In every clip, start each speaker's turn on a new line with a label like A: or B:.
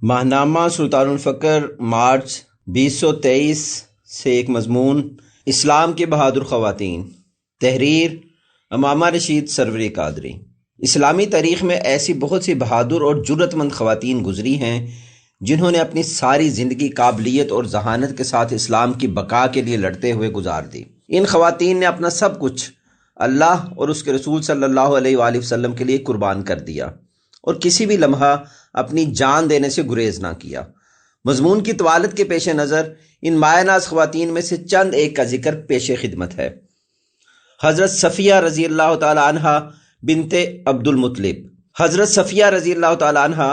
A: ماہنامہ سلطان الفقر مارچ 2023 سے ایک مضمون اسلام کے بہادر خواتین، تحریر امامہ رشید سروری قادری۔ اسلامی تاریخ میں ایسی بہت سی بہادر اور جرأت مند خواتین گزری ہیں جنہوں نے اپنی ساری زندگی قابلیت اور ذہانت کے ساتھ اسلام کی بقا کے لیے لڑتے ہوئے گزار دی۔ ان خواتین نے اپنا سب کچھ اللہ اور اس کے رسول صلی اللہ علیہ وآلہ وسلم کے لیے قربان کر دیا اور کسی بھی لمحہ اپنی جان دینے سے گریز نہ کیا۔ مضمون کی طوالت کے پیش نظر ان مایہ ناز خواتین میں سے چند ایک کا ذکر پیش خدمت ہے۔ حضرت صفیہ رضی اللہ تعالی عنہ بنت عبد المطلب۔ حضرت صفیہ رضی اللہ تعالی عنہ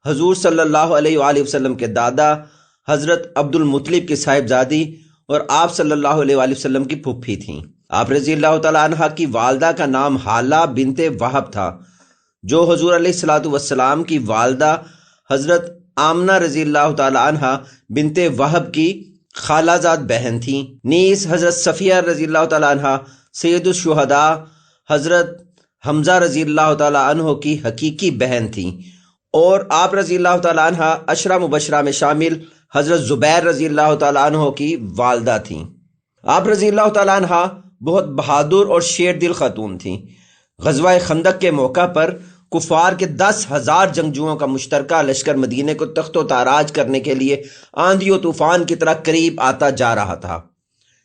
A: حضور صلی اللہ علیہ وآلہ وسلم کے دادا حضرت عبد المطلب کی صاحبزادی اور آپ صلی اللہ علیہ وآلہ وسلم کی پھوپھی تھیں۔ آپ رضی اللہ تعالی عنہ کی والدہ کا نام حالہ بنت وہب تھا، جو حضور علیہ الصلوۃ والسلام کی والدہ حضرت آمنہ رضی اللہ تعالی عنہ بنت وہب کی خالہ زاد بہن تھیں۔ نیز حضرت صفیہ رضی اللہ تعالی عنہ سید الشہداء حضرت حمزہ رضی اللہ تعالی عنہ کی حقیقی بہن تھیں، اور آپ رضی اللہ تعالی عنہ عشرہ مبشرہ میں شامل حضرت زبیر رضی اللہ تعالی عنہ کی والدہ تھیں۔ آپ رضی اللہ تعالی عنہ بہت بہادر اور شیر دل خاتون تھیں۔ غزوہ خندق کے موقع پر کفار کے 10,000 جنگجوؤں کا مشترکہ لشکر مدینے کو تخت و تاراج کرنے کے لیے آندھی و طوفان کی طرح قریب آتا جا رہا تھا۔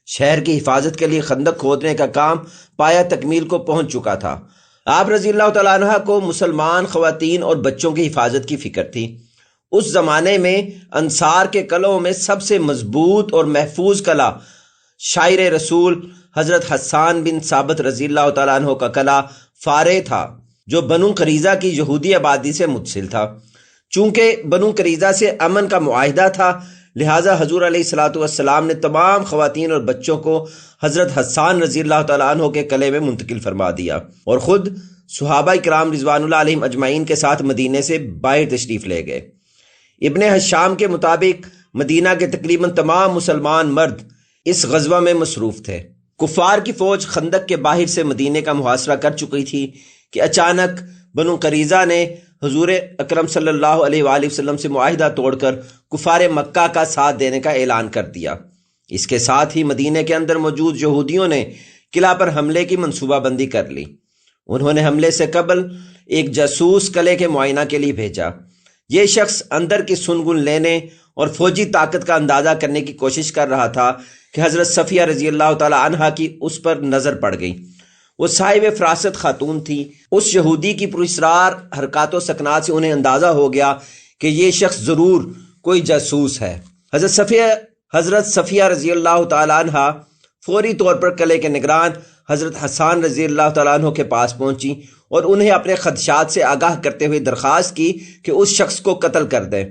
A: شہر کی حفاظت کے لیے خندق کھودنے کا کام پایہ تکمیل کو پہنچ چکا تھا۔ آپ رضی اللہ تعالیٰ عنہ کو مسلمان خواتین اور بچوں کی حفاظت کی فکر تھی۔ اس زمانے میں انصار کے قلعوں میں سب سے مضبوط اور محفوظ قلعہ شاعر رسول حضرت حسان بن ثابت رضی اللہ تعالیٰ عنہ کا قلعہ فارے تھا، جو بنو قریظہ کی یہودی آبادی سے متصل تھا۔ چونکہ بنو قریظہ سے امن کا معاہدہ تھا، لہٰذا حضور علیہ الصلوۃ والسلام نے تمام خواتین اور بچوں کو حضرت حسان رضی اللہ تعالیٰ عنہ کے قلعے میں منتقل فرما دیا اور خود صحابہ کرام رضوان اللہ علیہم اجمعین کے ساتھ مدینے سے باہر تشریف لے گئے۔ ابن حشام کے مطابق مدینہ کے تقریباً تمام مسلمان مرد اس غزوہ میں مصروف تھے۔ کفار کی فوج خندق کے باہر سے مدینے کا محاصرہ کر چکی تھی کہ اچانک بنو قریظہ نے حضور اکرم صلی اللہ علیہ وآلہ وسلم سے معاہدہ توڑ کر کفار مکہ کا ساتھ دینے کا اعلان کر دیا۔ اس کے ساتھ ہی مدینے کے اندر موجود یہودیوں نے قلعہ پر حملے کی منصوبہ بندی کر لی۔ انہوں نے حملے سے قبل ایک جاسوس قلعے کے معائنہ کے لیے بھیجا۔ یہ شخص اندر کی سنگن لینے اور فوجی طاقت کا اندازہ کرنے کی کوشش کر رہا تھا کہ حضرت صفیہ رضی اللہ تعالی عنہ کی اس پر نظر پڑ گئی۔ وہ صاحب فراست خاتون تھی۔ اس یہودی کی پراسرار حرکات و سکنات سے انہیں اندازہ ہو گیا کہ یہ شخص ضرور کوئی جاسوس ہے۔ حضرت صفیہ رضی اللہ تعالی عنہ فوری طور پر قلعے کے نگران حضرت حسان رضی اللہ تعالیٰ عنہ کے پاس پہنچی اور انہیں اپنے خدشات سے آگاہ کرتے ہوئے درخواست کی کہ اس شخص کو قتل کر دیں۔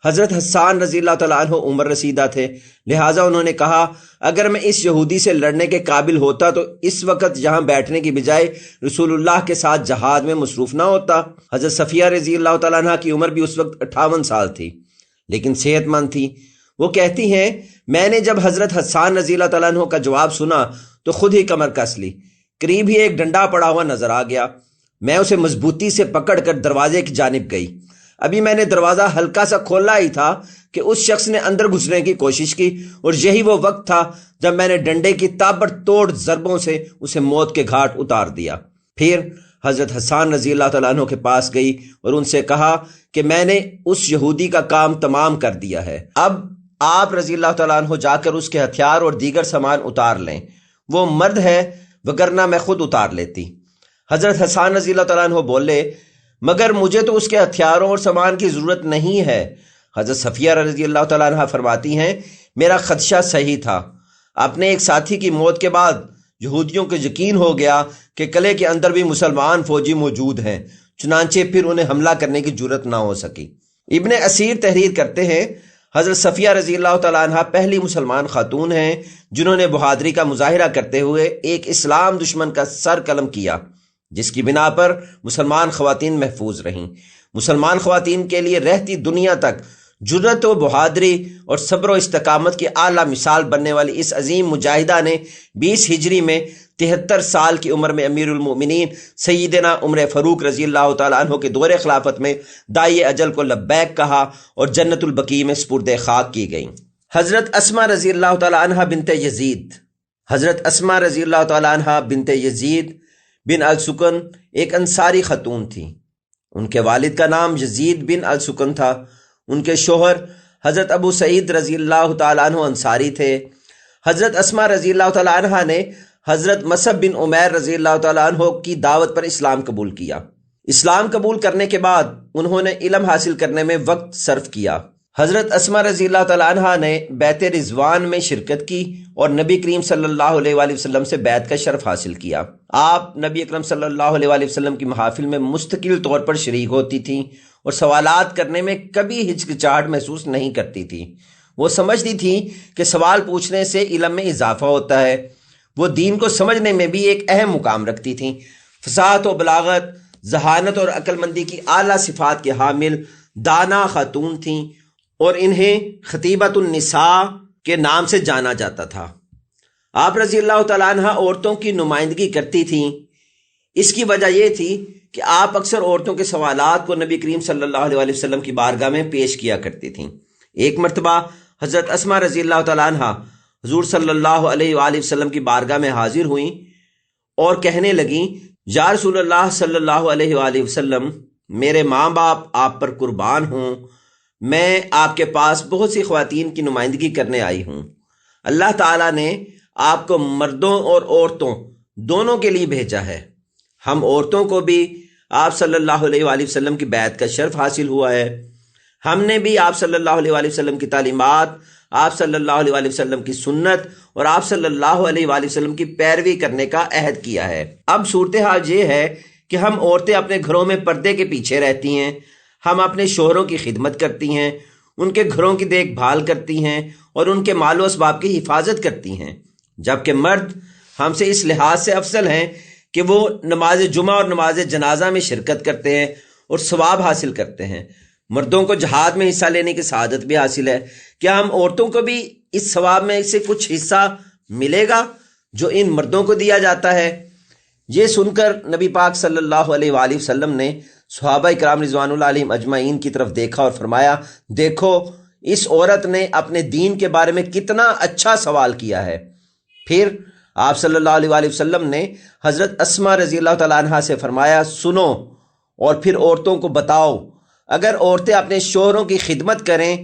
A: حضرت حسان رضی اللہ تعالیٰ عنہ عمر رسیدہ تھے، لہٰذا انہوں نے کہا اگر میں اس یہودی سے لڑنے کے قابل ہوتا تو اس وقت یہاں بیٹھنے کی بجائے رسول اللہ کے ساتھ جہاد میں مصروف نہ ہوتا۔ حضرت صفیہ رضی اللہ تعالیٰ عنہ کی عمر بھی اس وقت 58 سال تھی، لیکن صحت مند تھی۔ وہ کہتی ہیں میں نے جب حضرت حسان رضی اللہ تعالیٰ عنہ کا جواب سنا تو خود ہی کمر کس لی۔ قریب ہی ایک ڈنڈا پڑا ہوا نظر آ گیا۔ میں اسے مضبوطی سے پکڑ کر دروازے کی جانب گئی۔ ابھی میں نے دروازہ ہلکا سا کھولا ہی تھا کہ اس شخص نے اندر گھسنے کی کوشش کی، اور یہی وہ وقت تھا جب میں نے ڈنڈے کی تابڑ توڑ ضربوں سے اسے موت کے گھاٹ اتار دیا۔ پھر حضرت حسان رضی اللہ تعالیٰ عنہ کے پاس گئی اور ان سے کہا کہ میں نے اس یہودی کا کام تمام کر دیا ہے، اب آپ رضی اللہ تعالیٰ عنہ جا کر اس کے ہتھیار اور دیگر سامان اتار لیں۔ وہ مرد ہے، وگرنہ میں خود اتار لیتی۔ حضرت حسان رضی اللہ تعالیٰ عنہ بولے مگر مجھے تو اس کے ہتھیاروں اور سامان کی ضرورت نہیں ہے۔ حضرت صفیہ رضی اللہ تعالیٰ عنہ فرماتی ہیں میرا خدشہ صحیح تھا۔ اپنے ایک ساتھی کی موت کے بعد یہودیوں کو یقین ہو گیا کہ قلعے کے اندر بھی مسلمان فوجی موجود ہیں، چنانچہ پھر انہیں حملہ کرنے کی جرأت نہ ہو سکی۔ ابن اسیر تحریر کرتے ہیں حضرت صفیہ رضی اللہ تعالیٰ عنہ پہلی مسلمان خاتون ہیں جنہوں نے بہادری کا مظاہرہ کرتے ہوئے ایک اسلام دشمن کا سر قلم کیا، جس کی بنا پر مسلمان خواتین محفوظ رہیں۔ مسلمان خواتین کے لیے رہتی دنیا تک جرأت و بہادری اور صبر و استقامت کی اعلیٰ مثال بننے والی اس عظیم مجاہدہ نے 20 ہجری میں 73 سال کی عمر میں امیر المومنین سیدنا عمر فاروق رضی اللہ تعالیٰ عنہ کے دور خلافت میں داعی اجل کو لبیک کہا اور جنت البقیع میں سپرد خاک کی گئیں۔ حضرت اسماء رضی اللہ تعالیٰ عنہ بنت یزید، حضرت اسماء رضی اللہ تعالیٰ عنہ بنت یزید بن السکن ایک انصاری خاتون تھیں۔ ان کے والد کا نام یزید بن السکن تھا۔ ان کے شوہر حضرت ابو سعید رضی اللہ تعالیٰ عنہ انصاری تھے۔ حضرت اسماء رضی اللہ تعالیٰ عنہ نے حضرت مصعب بن عمیر رضی اللہ تعالیٰ عنہ کی دعوت پر اسلام قبول کیا۔ اسلام قبول کرنے کے بعد انہوں نے علم حاصل کرنے میں وقت صرف کیا۔ حضرت اسماء رضی اللہ تعالیٰ عنہ نے بیعت رضوان میں شرکت کی اور نبی کریم صلی اللہ علیہ وآلہ وسلم سے بیعت کا شرف حاصل کیا۔ آپ نبی اکرم صلی اللہ علیہ وآلہ وسلم کی محافل میں مستقل طور پر شریک ہوتی تھیں اور سوالات کرنے میں کبھی ہچکچاہٹ محسوس نہیں کرتی تھی۔ وہ سمجھتی تھیں کہ سوال پوچھنے سے علم میں اضافہ ہوتا ہے۔ وہ دین کو سمجھنے میں بھی ایک اہم مقام رکھتی تھیں۔ فصاحت و بلاغت، ذہانت اور عقل مندی کی اعلیٰ صفات کے حامل دانا خاتون تھیں اور انہیں خطیبۃ النساء کے نام سے جانا جاتا تھا۔ آپ رضی اللہ تعالیٰ عنہ عورتوں کی نمائندگی کرتی تھیں۔ اس کی وجہ یہ تھی کہ آپ اکثر عورتوں کے سوالات کو نبی کریم صلی اللہ علیہ وآلہ وسلم کی بارگاہ میں پیش کیا کرتی تھیں۔ ایک مرتبہ حضرت اسماء رضی اللہ تعالیٰ عنہ حضور صلی اللہ علیہ وآلہ وسلم کی بارگاہ میں حاضر ہوئیں اور کہنے لگیں، یا رسول اللہ صلی اللہ علیہ وآلہ وسلم، میرے ماں باپ آپ پر قربان ہوں، میں آپ کے پاس بہت سی خواتین کی نمائندگی کرنے آئی ہوں۔ اللہ تعالیٰ نے آپ کو مردوں اور عورتوں دونوں کے لیے بھیجا ہے۔ ہم عورتوں کو بھی آپ صلی اللہ علیہ وآلہ وسلم کی بیعت کا شرف حاصل ہوا ہے۔ ہم نے بھی آپ صلی اللہ علیہ وآلہ وسلم کی تعلیمات، آپ صلی اللہ علیہ وآلہ وسلم کی سنت اور آپ صلی اللہ علیہ وآلہ وسلم کی پیروی کرنے کا عہد کیا ہے۔ اب صورتحال یہ ہے کہ ہم عورتیں اپنے گھروں میں پردے کے پیچھے رہتی ہیں۔ ہم اپنے شوہروں کی خدمت کرتی ہیں، ان کے گھروں کی دیکھ بھال کرتی ہیں اور ان کے مال و اسباب کی حفاظت کرتی ہیں، جبکہ مرد ہم سے اس لحاظ سے افضل ہیں کہ وہ نماز جمعہ اور نماز جنازہ میں شرکت کرتے ہیں اور ثواب حاصل کرتے ہیں۔ مردوں کو جہاد میں حصہ لینے کی سعادت بھی حاصل ہے۔ کیا ہم عورتوں کو بھی اس ثواب میں سے کچھ حصہ ملے گا جو ان مردوں کو دیا جاتا ہے؟ یہ سن کر نبی پاک صلی اللہ علیہ وآلہ وسلم نے صحابہ کرام رضوان اللہ علیہم اجمعین کی طرف دیکھا اور فرمایا، دیکھو اس عورت نے اپنے دین کے بارے میں کتنا اچھا سوال کیا ہے۔ پھر آپ صلی اللہ علیہ وآلہ وسلم نے حضرت اسماء رضی اللہ تعالیٰ عنہ سے فرمایا، سنو اور پھر عورتوں کو بتاؤ، اگر عورتیں اپنے شوہروں کی خدمت کریں،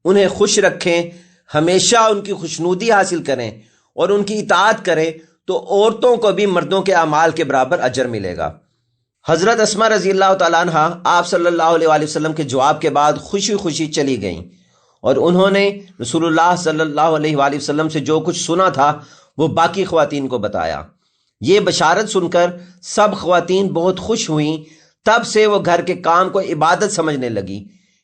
A: انہیں خوش رکھیں، ہمیشہ ان کی خوشنودی حاصل کریں اور ان کی اطاعت کریں تو عورتوں کو بھی مردوں کے اعمال کے برابر اجر ملے گا۔ حضرت اسماء رضی اللہ تعالیٰ عنہ آپ صلی اللہ علیہ وآلہ وسلم کے جواب کے بعد خوشی خوشی چلی گئیں اور انہوں نے رسول اللہ صلی اللہ علیہ وآلہ وسلم سے جو کچھ سنا تھا وہ باقی خواتین کو بتایا۔ یہ بشارت سن کر سب خواتین بہت خوش ہوئیں۔ تب سے وہ گھر کے کام کو عبادت سمجھنے لگی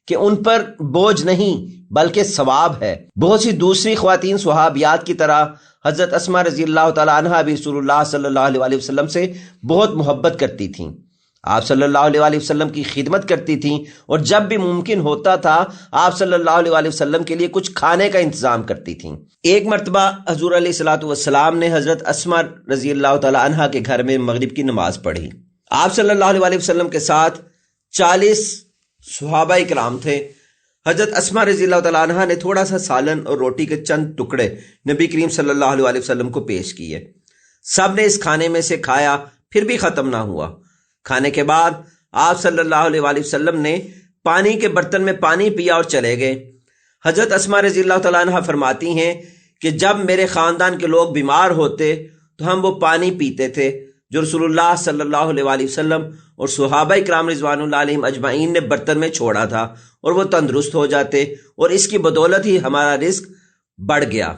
A: کہ ان پر بوجھ نہیں بلکہ ثواب ہے۔ بہت سی دوسری خواتین صحابیات کی طرح حضرت اسماء رضی اللہ تعالیٰ عنہ بھی رسول اللہ صلی اللہ علیہ وآلہ وسلم سے بہت محبت کرتی تھیں۔ آپ صلی اللہ علیہ وآلہ وسلم کی خدمت کرتی تھیں اور جب بھی ممکن ہوتا تھا آپ صلی اللہ علیہ وآلہ وسلم کے لیے کچھ کھانے کا انتظام کرتی تھیں۔ ایک مرتبہ حضور علیہ الصلوۃ والسلام نے حضرت اسماء رضی اللہ تعالیٰ عنہ کے گھر میں مغرب کی نماز پڑھی۔ آپ صلی اللہ علیہ وآلہ وسلم کے ساتھ 40 صحابہ کرام تھے۔ حضرت اسماء رضی اللہ تعالیٰ عنہ نے تھوڑا سا سالن اور روٹی کے چند ٹکڑے نبی کریم صلی اللہ علیہ وآلہ وسلم کو پیش کیے۔ سب نے اس کھانے میں سے کھایا، پھر بھی ختم نہ ہوا۔ کھانے کے بعد آپ صلی اللہ علیہ وآلہ وسلم نے پانی کے برتن میں پانی پیا اور چلے گئے۔ حضرت اسماء رضی اللہ تعالیٰ عنہ فرماتی ہیں کہ جب میرے خاندان کے لوگ بیمار ہوتے تو ہم وہ پانی پیتے تھے جو رسول اللہ صلی اللہ علیہ وآلہ وسلم اور صحابہ کرام رضوان اللہ علیہم اجمعین نے برتن میں چھوڑا تھا، اور وہ تندرست ہو جاتے اور اس کی بدولت ہی ہمارا رزق بڑھ گیا۔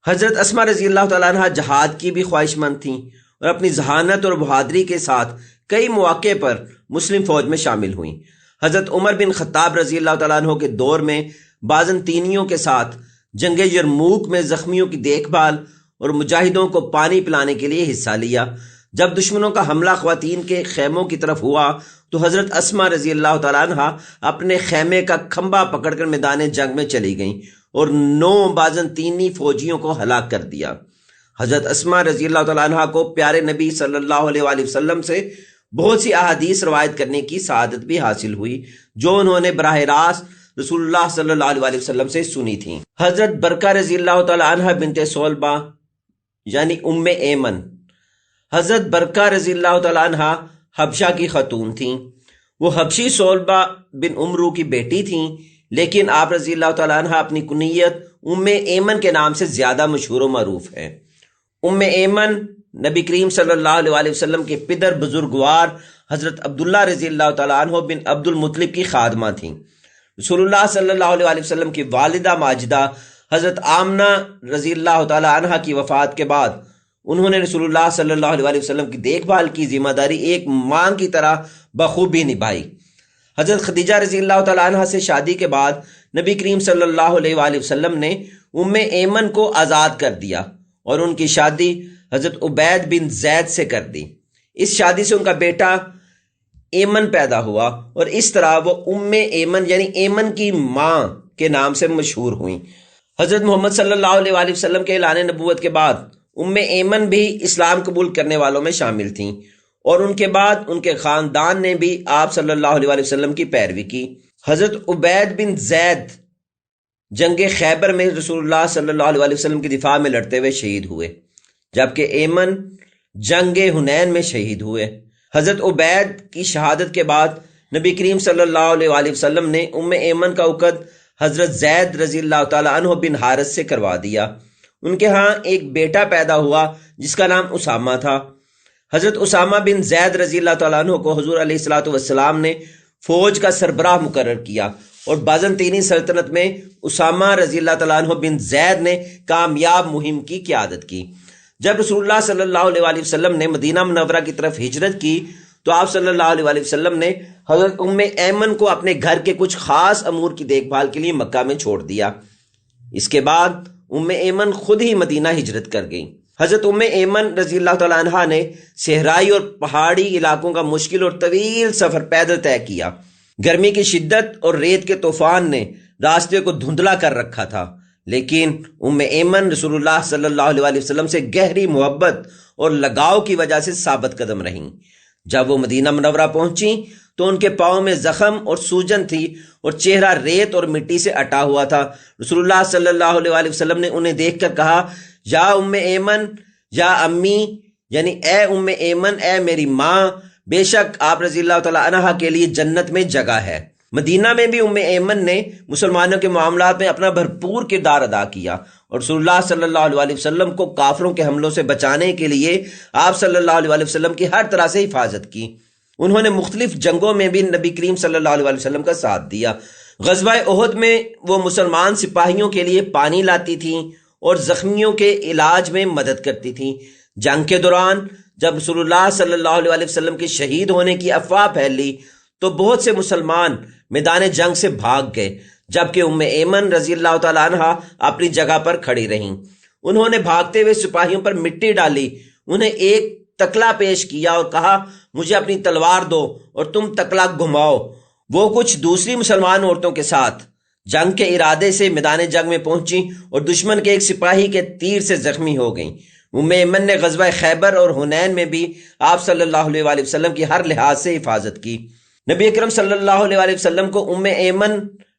A: حضرت اسماء رضی اللہ تعالیٰ عنہ جہاد کی بھی خواہش مند تھیں اور اپنی ذہانت اور بہادری کے ساتھ کئی مواقع پر مسلم فوج میں شامل ہوئیں۔ حضرت عمر بن خطاب رضی اللہ تعالیٰ عنہ کے دور میں بازنطینیوں کے ساتھ جنگ یرموک میں زخمیوں کی دیکھ بھال اور مجاہدوں کو پانی پلانے کے لیے حصہ لیا۔ جب دشمنوں کا حملہ خواتین کے خیموں کی طرف ہوا تو حضرت اسماء رضی اللہ تعالیٰ عنہ اپنے خیمے کا کھمبا پکڑ کر میدان جنگ میں چلی گئیں اور 9 بازنطینی فوجیوں کو ہلاک کر دیا۔ حضرت اسما رضی اللہ تعالیٰ عنہ کو پیارے نبی صلی اللہ علیہ وآلہ وسلم سے بہت سی احادیث روایت کرنے کی سعادت بھی حاصل ہوئی جو انہوں نے براہ راست رسول اللہ صلی اللہ علیہ وآلہ وسلم سے سنی تھیں۔ حضرت برکہ رضی اللہ تعالیٰ عنہ بنت صلبہ یعنی ام ایمن، حضرت برکہ رضی اللہ تعالیٰ عنہ حبشہ کی خاتون تھیں۔ وہ حبشی صلبہ بن عمرو کی بیٹی تھیں، لیکن آپ رضی اللہ تعالیٰ عنہ اپنی کنیت ام ایمن کے نام سے زیادہ مشہور و معروف ہیں۔ ام ایمن نبی کریم صلی اللہ علیہ وآلہ وسلم کے پدر بزرگوار حضرت عبداللہ رضی اللہ تعالیٰ عنہ بن عبد المطلب کی خادمہ تھیں۔ رسول اللہ صلی اللہ علیہ وآلہ وسلم کی والدہ ماجدہ حضرت آمنہ رضی اللہ تعالیٰ عنہ کی وفات کے بعد انہوں نے رسول اللہ صلی اللہ علیہ وآلہ وسلم کی دیکھ بھال کی ذمہ داری ایک ماں کی طرح بخوبی نبھائی۔ حضرت خدیجہ رضی اللہ تعالیٰ عنہ سے شادی کے بعد نبی کریم صلی اللہ علیہ وآلہ وسلم نے ام ایمن کو آزاد کر دیا اور ان کی شادی حضرت عبید بن زید سے کر دی۔ اس شادی سے ان کا بیٹا ایمن پیدا ہوا اور اس طرح وہ ام ایمن یعنی ایمن کی ماں کے نام سے مشہور ہوئیں۔ حضرت محمد صلی اللہ علیہ وآلہ وسلم کے اعلان نبوت کے بعد ام ایمن بھی اسلام قبول کرنے والوں میں شامل تھیں اور ان کے بعد ان کے خاندان نے بھی آپ صلی اللہ علیہ وآلہ وسلم کی پیروی کی۔ حضرت عبید بن زید جنگ خیبر میں رسول اللہ صلی اللہ علیہ وآلہ وسلم کی دفاع میں لڑتے ہوئے شہید ہوئے، جبکہ ایمن جنگ حنین میں شہید ہوئے۔ حضرت عبید کی شہادت کے بعد نبی کریم صلی اللہ علیہ وآلہ وسلم نے ام ایمن کا عقد حضرت زید رضی اللہ تعالیٰ عنہ بن حارث سے کروا دیا۔ ان کے ہاں ایک بیٹا پیدا ہوا جس کا نام اسامہ تھا۔ حضرت اسامہ بن زید رضی اللہ تعالیٰ عنہ کو حضور علیہ الصلوۃ والسلام نے فوج کا سربراہ مقرر کیا اور بازنطینی سلطنت میں اسامہ رضی اللہ تعالیٰ عنہ بن زید نے کامیاب مہم کی قیادت کی۔ جب رسول اللہ صلی اللہ علیہ وآلہ وسلم نے مدینہ منورہ کی طرف ہجرت کی تو آپ صلی اللہ علیہ وآلہ وسلم نے حضرت ام ایمن کو اپنے گھر کے کچھ خاص امور کی دیکھ بھال کے لیے مکہ میں چھوڑ دیا۔ اس کے بعد ام ایمن خود ہی مدینہ ہجرت کر گئیں۔ حضرت ام ایمن رضی اللہ تعالیٰ عنہ نے صحرائی اور پہاڑی علاقوں کا مشکل اور طویل سفر پیدل طے کیا۔ گرمی کی شدت اور ریت کے طوفان نے راستے کو دھندلا کر رکھا تھا، لیکن ام ایمن رسول اللہ صلی اللہ علیہ وآلہ وسلم سے گہری محبت اور لگاؤ کی وجہ سے ثابت قدم رہیں۔ جب وہ مدینہ منورہ پہنچیں تو ان کے پاؤں میں زخم اور سوجن تھی اور چہرہ ریت اور مٹی سے اٹا ہوا تھا۔ رسول اللہ صلی اللہ علیہ وآلہ وسلم نے انہیں دیکھ کر کہا، یا ام ایمن، یا امی، یعنی اے ام ایمن، اے میری ماں، بے شک آپ رضی اللہ تعالیٰ عنہ کے لیے جنت میں جگہ ہے۔ مدینہ میں بھی ام ایمن نے مسلمانوں کے معاملات میں اپنا بھرپور کردار ادا کیا اور رسول اللہ صلی اللہ علیہ وآلہ وسلم کو کافروں کے حملوں سے بچانے کے لیے آپ صلی اللہ علیہ وآلہ وسلم کی ہر طرح سے حفاظت کی۔ انہوں نے مختلف جنگوں میں بھی نبی کریم صلی اللہ علیہ وآلہ وسلم کا ساتھ دیا۔ غزوہ احد میں وہ مسلمان سپاہیوں کے لیے پانی لاتی تھیں اور زخمیوں کے علاج میں مدد کرتی تھیں۔ جنگ کے دوران جب رسول اللہ صلی اللہ علیہ وآلہ وسلم کے شہید ہونے کی افواہ پھیلی تو بہت سے مسلمان میدان جنگ سے بھاگ گئے، جبکہ ام ایمن رضی اللہ تعالیٰ عنہ اپنی جگہ پر کھڑی رہیں۔ انہوں نے بھاگتے ہوئے سپاہیوں پر مٹی ڈالی، انہیں ایک تکلا پیش کیا اور کہا، مجھے اپنی تلوار دو اور تم تکلا گھماؤ۔ وہ کچھ دوسری مسلمان عورتوں کے ساتھ جنگ کے ارادے سے میدان جنگ میں پہنچیں اور دشمن کے ایک سپاہی کے تیر سے زخمی ہو گئیں۔ ام ایمن نے غزوہ خیبر اور حنین میں بھی آپ صلی اللہ علیہ وآلہ وسلم کی ہر لحاظ سے حفاظت کی۔ نبی اکرم صلی اللہ علیہ وآلہ وسلم کو ام ایمن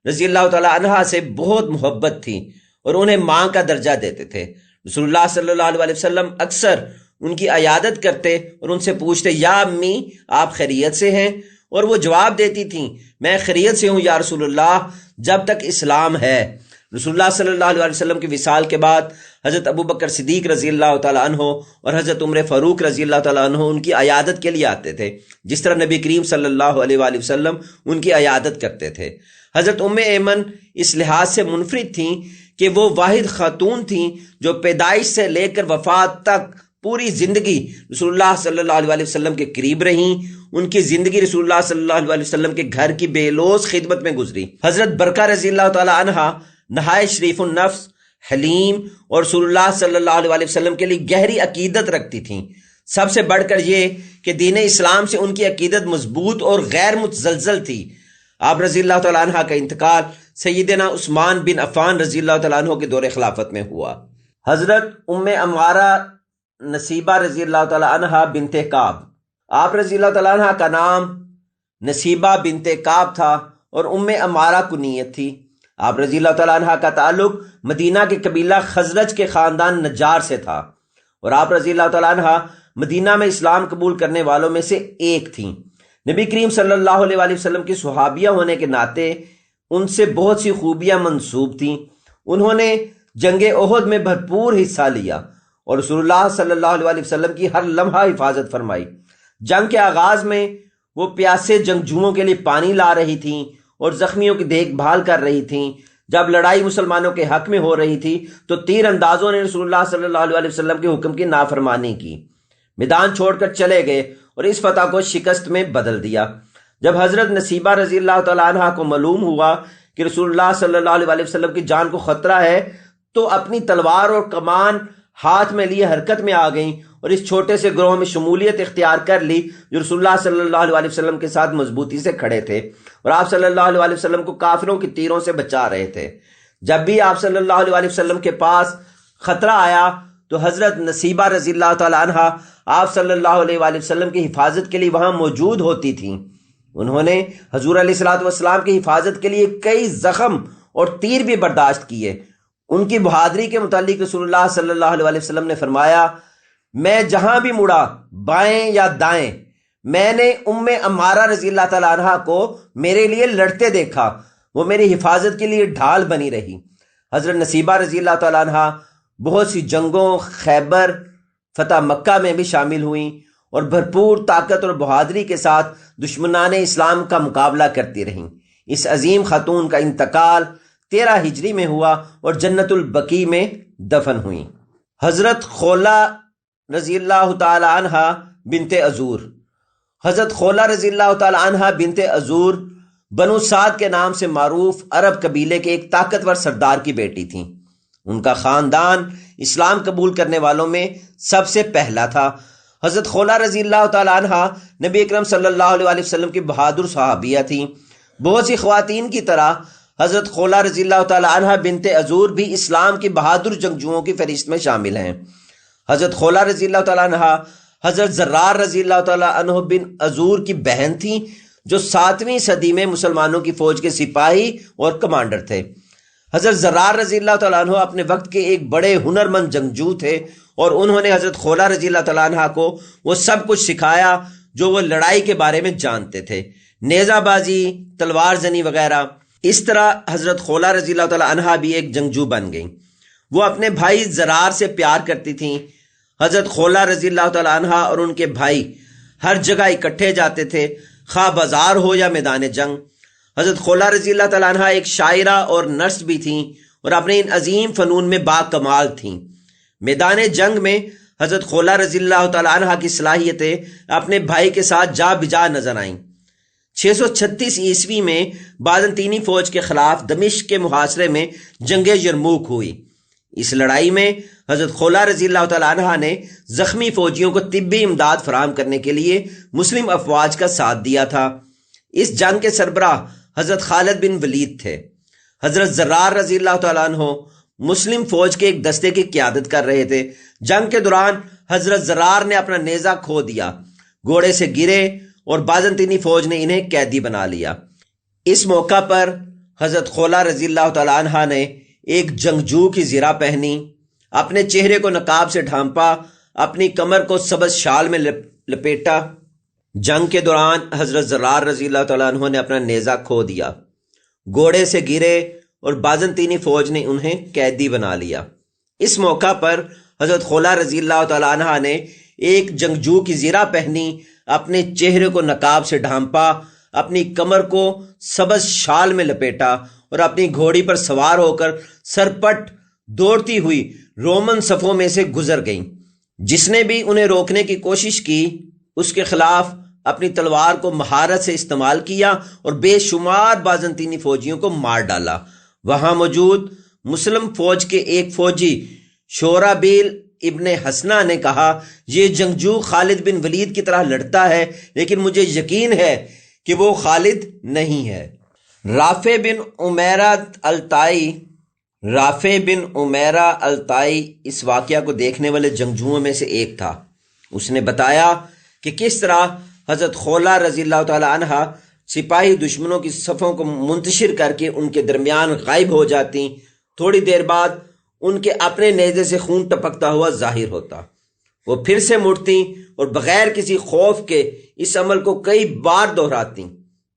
A: رضی اللہ تعالیٰ عنہا سے بہت محبت تھی اور انہیں ماں کا درجہ دیتے تھے۔ رسول اللہ صلی اللہ علیہ وآلہ وسلم اکثر ان کی عیادت کرتے اور ان سے پوچھتے، یا امی آپ خیریت سے ہیں؟ اور وہ جواب دیتی تھیں، میں خیریت سے ہوں یا رسول اللہ، جب تک اسلام ہے۔ رسول اللہ صلی اللہ علیہ وسلم کی وصال کے بعد حضرت ابوبکر صدیق رضی اللہ تعالیٰ عنہ اور حضرت عمر فاروق رضی اللہ تعالیٰ عنہ ان کی عیادت کے لیے آتے تھے، جس طرح نبی کریم صلی اللہ علیہ وآلہ وسلم ان کی عیادت کرتے تھے۔ حضرت ام ایمن اس لحاظ سے منفرد تھیں کہ وہ واحد خاتون تھیں جو پیدائش سے لے کر وفات تک پوری زندگی رسول اللہ صلی اللہ علیہ وآلہ وسلم کے قریب رہیں۔ ان کی زندگی رسول اللہ صلی اللہ علیہ وسلم کے گھر کی بے لوث خدمت میں گزری۔ حضرت برکہ رضی اللہ تعالیٰ عنہا نہایت شریف النفس، حلیم اور رسول اللہ صلی اللہ علیہ وآلہ وسلم کے لیے گہری عقیدت رکھتی تھیں۔ سب سے بڑھ کر یہ کہ دین اسلام سے ان کی عقیدت مضبوط اور غیر متزلزل تھی۔ آپ رضی اللہ تعالیٰ عنہ کا انتقال سیدنا عثمان بن عفان رضی اللہ تعالیٰ عنہ کے دور خلافت میں ہوا۔ حضرت ام عمارہ نصیبہ رضی اللہ تعالی عنہ بنت کعب، آپ رضی اللہ تعالی عنہ کا نام نصیبہ بنت کعب تھا اور ام عمارہ کنیت تھی۔ آپ رضی اللہ تعالی عنہ کا تعلق مدینہ کے قبیلہ خزرج کے خاندان نجار سے تھا، اور آپ رضی اللہ تعالی عنہ مدینہ میں اسلام قبول کرنے والوں میں سے ایک تھیں۔ نبی کریم صلی اللہ علیہ وآلہ وسلم کی صحابیہ ہونے کے ناطے ان سے بہت سی خوبیاں منسوب تھیں۔ انہوں نے جنگ احد میں بھرپور حصہ لیا اور رسول اللہ صلی اللہ علیہ وآلہ وسلم کی ہر لمحہ حفاظت فرمائی۔ جنگ کے آغاز میں وہ پیاسے جنگجوؤں کے لیے پانی لا رہی تھیں اور زخمیوں کی دیکھ بھال کر رہی تھیں۔ جب لڑائی مسلمانوں کے حق میں ہو رہی تھی تو تیر اندازوں نے رسول اللہ صلی اللہ علیہ وسلم کے حکم کی نافرمانی کی، میدان چھوڑ کر چلے گئے اور اس فتح کو شکست میں بدل دیا۔ جب حضرت نصیبہ رضی اللہ تعالی عنہ کو معلوم ہوا کہ رسول اللہ صلی اللہ علیہ وسلم کی جان کو خطرہ ہے تو اپنی تلوار اور کمان ہاتھ میں لیے حرکت میں آ گئیں اور اس چھوٹے سے گروہ میں شمولیت اختیار کر لی جو رسول اللہ صلی اللہ علیہ وسلم کے ساتھ مضبوطی سے کھڑے تھے اور آپ صلی اللہ علیہ وسلم کو کافروں کی تیروں سے بچا رہے تھے۔ جب بھی آپ صلی اللہ علیہ وسلم کے پاس خطرہ آیا تو حضرت نصیبہ رضی اللہ تعالی عنہ آپ صلی اللہ علیہ وسلم کی حفاظت کے لیے وہاں موجود ہوتی تھیں۔ انہوں نے حضور علیہ الصلوۃ والسلام کی حفاظت کے لیے کئی زخم اور تیر بھی برداشت کیے۔ ان کی بہادری کے متعلق رسول اللہ صلی اللہ علیہ وسلم نے فرمایا، میں جہاں بھی مڑا بائیں یا دائیں میں نے ام عمارہ رضی اللہ تعالی عنہ کو میرے لیے لڑتے دیکھا، وہ میری حفاظت کے لیے ڈھال بنی رہی۔ حضرت نصیبہ رضی اللہ تعالی عنہ بہت سی جنگوں، خیبر، فتح مکہ میں بھی شامل ہوئیں اور بھرپور طاقت اور بہادری کے ساتھ دشمنان اسلام کا مقابلہ کرتی رہیں۔ اس عظیم خاتون کا انتقال 13 ہجری میں ہوا اور جنت البقیع میں دفن ہوئیں۔ حضرت خولہ رضی اللہ تعالی عنہ بنت عزور، حضرت خولہ رضی اللہ تعالی عنہ بنت عزور بنو سعد کے نام سے معروف عرب قبیلے کے ایک طاقتور سردار کی بیٹی تھیں۔ ان کا خاندان اسلام قبول کرنے والوں میں سب سے پہلا تھا۔ حضرت خولہ رضی اللہ تعالی عنہ نبی اکرم صلی اللہ علیہ وسلم کی بہادر صحابیہ تھیں۔ بہت سی خواتین کی طرح حضرت خولہ رضی اللہ تعالی عنہ بنت عزور بھی اسلام کی بہادر جنگجوؤں کی فہرست میں شامل ہیں۔ حضرت خولہ رضی اللہ تعالی عنہ حضرت زرار رضی اللہ تعالی عنہ بن عزور کی بہن تھیں جو 7ویں صدی میں مسلمانوں کی فوج کے سپاہی اور کمانڈر تھے۔ حضرت زرار رضی اللہ تعالیٰ عنہ اپنے وقت کے ایک بڑے ہنرمند جنگجو تھے اور انہوں نے حضرت خولہ رضی اللہ تعالیٰ عنہ کو وہ سب کچھ سکھایا جو وہ لڑائی کے بارے میں جانتے تھے، نیزہ بازی، تلوار زنی وغیرہ۔ اس طرح حضرت خولہ رضی اللہ تعالیٰ عنہ بھی ایک جنگجو بن گئیں۔ وہ اپنے بھائی زرار سے پیار کرتی تھیں۔ حضرت خولہ رضی اللہ تعالیٰ عنہ اور ان کے بھائی ہر جگہ اکٹھے جاتے تھے، خواہ بازار ہو یا میدان جنگ۔ حضرت خولہ رضی اللہ تعالیٰ عنہ ایک شاعرہ اور نرس بھی تھیں اور اپنے ان عظیم فنون میں با کمال تھیں۔ میدان جنگ میں حضرت خولہ رضی اللہ تعالیٰ عنہ کی صلاحیتیں اپنے بھائی کے ساتھ جا بجا نظر آئیں۔ 636 عیسوی میں بازنطینی فوج کے خلاف دمشق کے محاصرے میں جنگ یرموک ہوئی۔ اس لڑائی میں حضرت خولہ رضی اللہ تعالیٰ عنہ نے زخمی فوجیوں کو طبی امداد فراہم کرنے کے لیے مسلم افواج کا ساتھ دیا تھا۔ اس جنگ کے سربراہ حضرت خالد بن ولید تھے۔ حضرت زرار رضی اللہ تعالیٰ عنہ مسلم فوج کے ایک دستے کی قیادت کر رہے تھے۔ جنگ کے دوران حضرت زرار نے اپنا نیزہ کھو دیا، گھوڑے سے گرے اور بازنطینی فوج نے انہیں قیدی بنا لیا۔ اس موقع پر حضرت خولہ رضی اللہ تعالیٰ عنہ نے ایک جنگجو کی زرہ پہنی، اپنے چہرے کو نقاب سے ڈھانپا، اپنی کمر کو سبز شال میں لپیٹا۔ جنگ کے دوران حضرت زرار رضی اللہ تعالیٰ عنہ نے اپنا نیزہ کھو دیا، گھوڑے سے گرے اور بازنطینی فوج نے انہیں قیدی بنا لیا۔ اس موقع پر حضرت خولہ رضی اللہ تعالیٰ عنہ نے ایک جنگجو کی زرہ پہنی، اپنے چہرے کو نقاب سے ڈھانپا، اپنی کمر کو سبز شال میں لپیٹا اور اپنی گھوڑی پر سوار ہو کر سرپٹ دوڑتی ہوئی رومن صفوں میں سے گزر گئیں۔ جس نے بھی انہیں روکنے کی کوشش کی اس کے خلاف اپنی تلوار کو مہارت سے استعمال کیا اور بے شمار بازنطینی فوجیوں کو مار ڈالا۔ وہاں موجود مسلم فوج کے ایک فوجی شورابیل ابن حسنہ نے کہا، یہ جنگجو خالد بن ولید کی طرح لڑتا ہے لیکن مجھے یقین ہے کہ وہ خالد نہیں ہے۔ رافع بن عمیرہ الطائی رافع بن عمیرہ الطائی اس واقعہ کو دیکھنے والے جنگجوؤں میں سے ایک تھا۔ اس نے بتایا کہ کس طرح حضرت خولہ رضی اللہ تعالی عنہ سپاہی دشمنوں کی صفوں کو منتشر کر کے ان کے درمیان غائب ہو جاتی، تھوڑی دیر بعد ان کے اپنے نیزے سے خون ٹپکتا ہوا ظاہر ہوتا، وہ پھر سے مڑتی اور بغیر کسی خوف کے اس عمل کو کئی بار دہراتی۔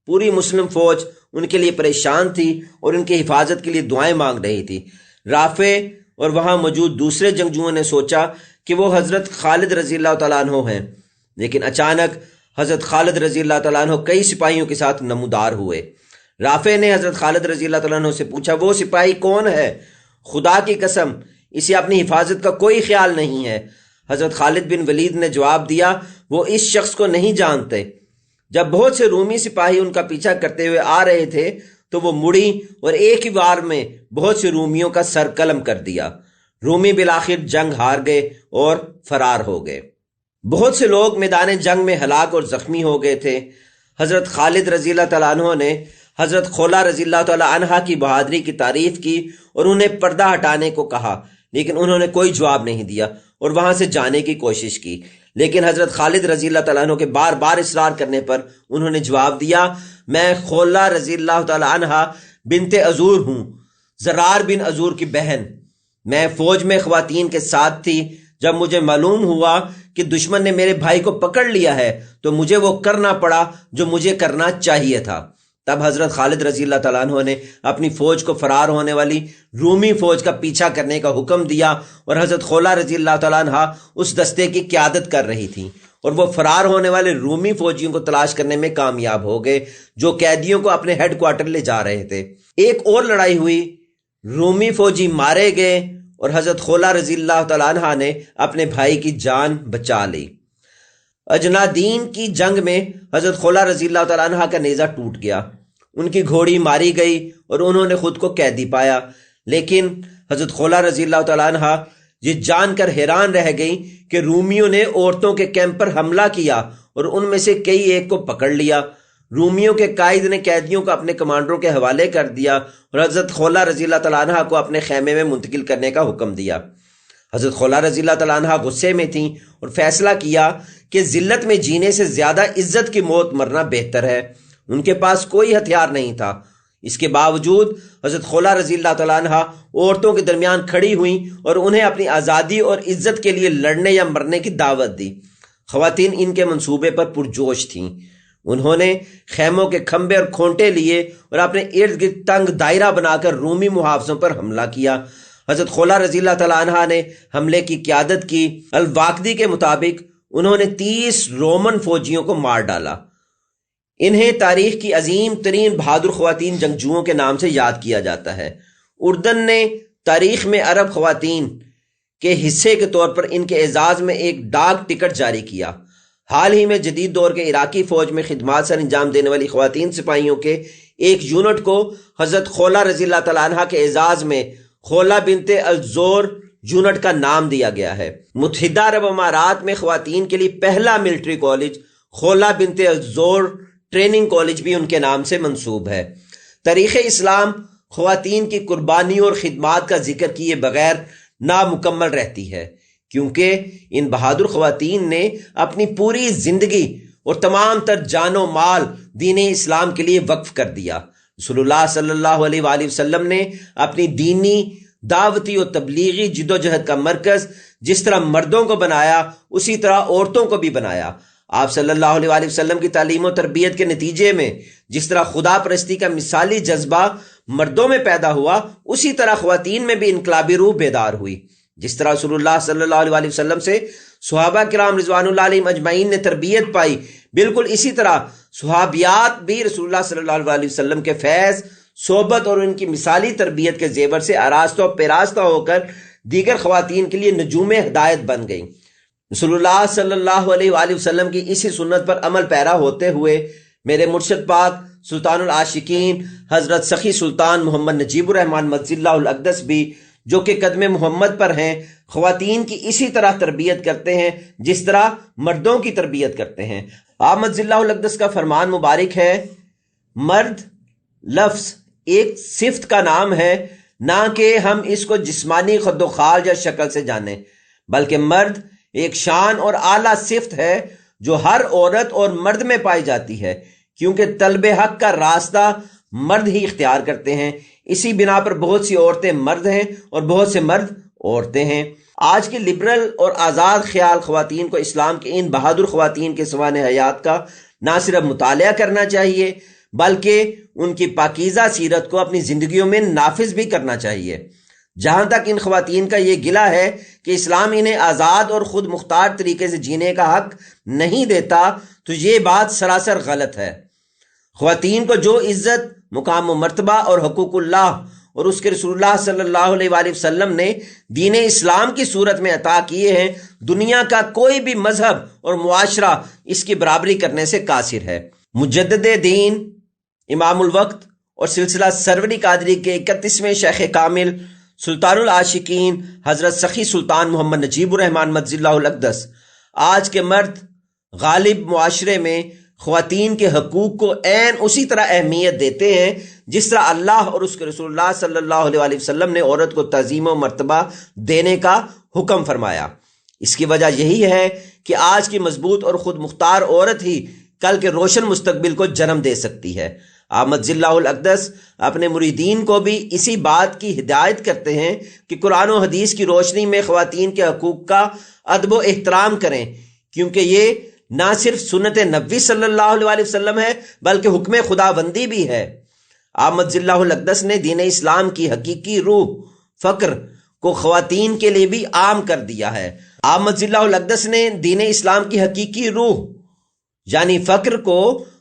A: پوری مسلم فوج ان کے لیے پریشان تھی اور ان کی حفاظت کے لیے دعائیں مانگ رہی تھی۔ رافع اور وہاں موجود دوسرے جنگجوؤں نے سوچا کہ وہ حضرت خالد رضی اللہ تعالیٰ عنہ ہیں، لیکن اچانک حضرت خالد رضی اللہ تعالیٰ عنہ کئی سپاہیوں کے ساتھ نمودار ہوئے۔ رافع نے حضرت خالد رضی اللہ تعالیٰ عنہ سے پوچھا، وہ سپاہی کون ہے؟ خدا کی قسم اسے اپنی حفاظت کا کوئی خیال نہیں ہے۔ حضرت خالد بن ولید نے جواب دیا، وہ اس شخص کو نہیں جانتے۔ جب بہت سے رومی سپاہی ان کا پیچھا کرتے ہوئے آ رہے تھے تو وہ مڑی اور ایک ہی وار میں بہت سے رومیوں کا سر قلم کر دیا۔ رومی بالآخر جنگ ہار گئے اور فرار ہو گئے۔ بہت سے لوگ میدان جنگ میں ہلاک اور زخمی ہو گئے تھے۔ حضرت خالد رضی اللہ تعالیٰ عنہ نے حضرت خولہ رضی اللہ تعالیٰ عنہ کی بہادری کی تعریف کی اور انہیں پردہ ہٹانے کو کہا، لیکن انہوں نے کوئی جواب نہیں دیا اور وہاں سے جانے کی کوشش کی۔ لیکن حضرت خالد رضی اللہ تعالیٰ عنہ کے بار بار اصرار کرنے پر انہوں نے جواب دیا، میں خولہ رضی اللہ تعالیٰ عنہ بنت عذور ہوں، زرار بن عذور کی بہن۔ میں فوج میں خواتین کے ساتھ تھی۔ جب مجھے معلوم ہوا کہ دشمن نے میرے بھائی کو پکڑ لیا ہے تو مجھے وہ کرنا پڑا جو مجھے کرنا چاہیے تھا۔ تب حضرت خالد رضی اللہ تعالیٰ عنہ نے اپنی فوج کو فرار ہونے والی رومی فوج کا پیچھا کرنے کا حکم دیا اور حضرت خولہ رضی اللہ تعالیٰ عنہ اس دستے کی قیادت کر رہی تھیں اور وہ فرار ہونے والے رومی فوجیوں کو تلاش کرنے میں کامیاب ہو گئے جو قیدیوں کو اپنے ہیڈ کوارٹر لے جا رہے تھے۔ ایک اور لڑائی ہوئی، رومی فوجی مارے گئے اور حضرت خولہ رضی اللہ تعالیٰ عنہ نے اپنے بھائی کی جان بچا لی۔ اجنادین کی جنگ میں حضرت خولہ رضی اللہ تعالیٰ عنہ کا نیزہ ٹوٹ گیا، ان کی گھوڑی ماری گئی اور انہوں نے خود کو قیدی پایا، لیکن حضرت خولہ رضی اللہ تعالیٰ عنہ یہ جان کر حیران رہ گئی کہ رومیوں نے عورتوں کے کیمپ پر حملہ کیا اور ان میں سے کئی ایک کو پکڑ لیا۔ رومیوں کے قائد نے قیدیوں کو اپنے کمانڈروں کے حوالے کر دیا اور حضرت خولہ رضی اللہ تعالیٰ عنہ کو اپنے خیمے میں منتقل کرنے کا حکم دیا۔ حضرت خولہ رضی اللہ تعالیٰ عنہ غصے میں تھیں اور فیصلہ کیا کہ ذلت میں جینے سے زیادہ عزت کی موت مرنا بہتر ہے۔ ان کے پاس کوئی ہتھیار نہیں تھا، اس کے باوجود حضرت خولہ رضی اللہ تعالیٰ عنہ عورتوں کے درمیان کھڑی ہوئیں اور انہیں اپنی آزادی اور عزت کے لیے لڑنے یا مرنے کی دعوت دی۔ خواتین ان کے منصوبے پر پرجوش تھیں۔ انہوں نے خیموں کے کھمبے اور کھونٹے لیے اور اپنے ارد گرد تنگ دائرہ بنا کر رومی محافظوں پر حملہ کیا۔ حضرت خولہ رضی اللہ تعالیٰ عنہ نے حملے کی قیادت کی۔ الواقدی کے مطابق انہوں نے 30 رومن فوجیوں کو مار ڈالا۔ انہیں تاریخ کی عظیم ترین بہادر خواتین جنگجوؤں کے نام سے یاد کیا جاتا ہے۔ اردن نے تاریخ میں عرب خواتین کے حصے کے طور پر ان کے اعزاز میں ایک ڈاک ٹکٹ جاری کیا۔ حال ہی میں جدید دور کے عراقی فوج میں خدمات سر انجام دینے والی خواتین سپاہیوں کے ایک یونٹ کو حضرت خولہ رضی اللہ تعالیٰ عنہ کے اعزاز میں خولہ بنت الزور یونٹ کا نام دیا گیا ہے۔ متحدہ عرب امارات میں خواتین کے لیے پہلا ملٹری کالج خولہ بنت الزور ٹریننگ کالج بھی ان کے نام سے منسوب ہے۔ تاریخ اسلام خواتین کی قربانی اور خدمات کا ذکر کیے بغیر نامکمل رہتی ہے، کیونکہ ان بہادر خواتین نے اپنی پوری زندگی اور تمام تر جان و مال دین اسلام کے لیے وقف کر دیا۔ رسول اللہ صلی اللہ علیہ وآلہ وسلم نے اپنی دینی، دعوتی اور تبلیغی جدوجہد کا مرکز جس طرح مردوں کو بنایا اسی طرح عورتوں کو بھی بنایا۔ آپ صلی اللہ علیہ وآلہ وسلم کی تعلیم و تربیت کے نتیجے میں جس طرح خدا پرستی کا مثالی جذبہ مردوں میں پیدا ہوا، اسی طرح خواتین میں بھی انقلابی روح بیدار ہوئی۔ جس طرح رسول اللہ صلی اللہ علیہ وآلہ وسلم سے صحابہ کرام رضوان اللہ علیہم اجمعین نے تربیت پائی، بالکل اسی طرح صحابیات بھی رسول اللہ صلی اللہ علیہ وسلم کے فیض، صحبت اور ان کی مثالی تربیت کے زیور سے آراستہ و پیراستہ ہو کر دیگر خواتین کے لیے نجوم ہدایت بن گئیں۔ رسول اللہ صلی اللہ علیہ وآلہ وسلم کی اسی سنت پر عمل پیرا ہوتے ہوئے میرے مرشد پاک سلطان العاشقین حضرت سخی سلطان محمد نجیب الرحمن مجزی اللہ الاقدس بھی، جو کہ قدم محمد پر ہیں، خواتین کی اسی طرح تربیت کرتے ہیں جس طرح مردوں کی تربیت کرتے ہیں۔ آپ مجزی اللہ الاقدس کا فرمان مبارک ہے، مرد لفظ ایک صفت کا نام ہے نہ کہ ہم اس کو جسمانی خد و خال یا شکل سے جانیں، بلکہ مرد ایک شان اور اعلیٰ صفت ہے جو ہر عورت اور مرد میں پائی جاتی ہے، کیونکہ طلب حق کا راستہ مرد ہی اختیار کرتے ہیں۔ اسی بنا پر بہت سی عورتیں مرد ہیں اور بہت سے مرد عورتیں ہیں۔ آج کی لبرل اور آزاد خیال خواتین کو اسلام کی ان بہادر خواتین کے سوانح حیات کا نہ صرف مطالعہ کرنا چاہیے بلکہ ان کی پاکیزہ سیرت کو اپنی زندگیوں میں نافذ بھی کرنا چاہیے۔ جہاں تک ان خواتین کا یہ گلہ ہے کہ اسلام انہیں آزاد اور خود مختار طریقے سے جینے کا حق نہیں دیتا، تو یہ بات سراسر غلط ہے۔ خواتین کو جو عزت، مقام و مرتبہ اور حقوق اللہ اور اس کے رسول اللہ صلی اللہ علیہ وآلہ وسلم نے دین اسلام کی صورت میں عطا کیے ہیں، دنیا کا کوئی بھی مذہب اور معاشرہ اس کی برابری کرنے سے قاصر ہے۔ مجدد دین، امام الوقت اور سلسلہ سروری قادری کے 31ویں شیخ کامل سلطان العاشقین حضرت سخی سلطان محمد نجیب الرحمن مجزی اللہ الاقدس آج کے مرد غالب معاشرے میں خواتین کے حقوق کو عین اسی طرح اہمیت دیتے ہیں جس طرح اللہ اور اس کے رسول اللہ صلی اللہ علیہ وآلہ وسلم نے عورت کو تعظیم و مرتبہ دینے کا حکم فرمایا۔ اس کی وجہ یہی ہے کہ آج کی مضبوط اور خود مختار عورت ہی کل کے روشن مستقبل کو جنم دے سکتی ہے۔ احمد ضی اللہ الاقدس اپنے مریدین کو بھی اسی بات کی ہدایت کرتے ہیں کہ قرآن و حدیث کی روشنی میں خواتین کے حقوق کا ادب و احترام کریں، کیونکہ یہ نہ صرف سنت نبوی صلی اللہ علیہ وآلہ وسلم ہے بلکہ حکم خداوندی بھی ہے۔ احمد ضی اللہ الاقدس نے دین اسلام کی حقیقی روح فقر کو خواتین کے لیے بھی عام کر دیا ہے۔ احمد ضی اللہ الاقدس نے دین اسلام کی حقیقی روح یعنی فقر کو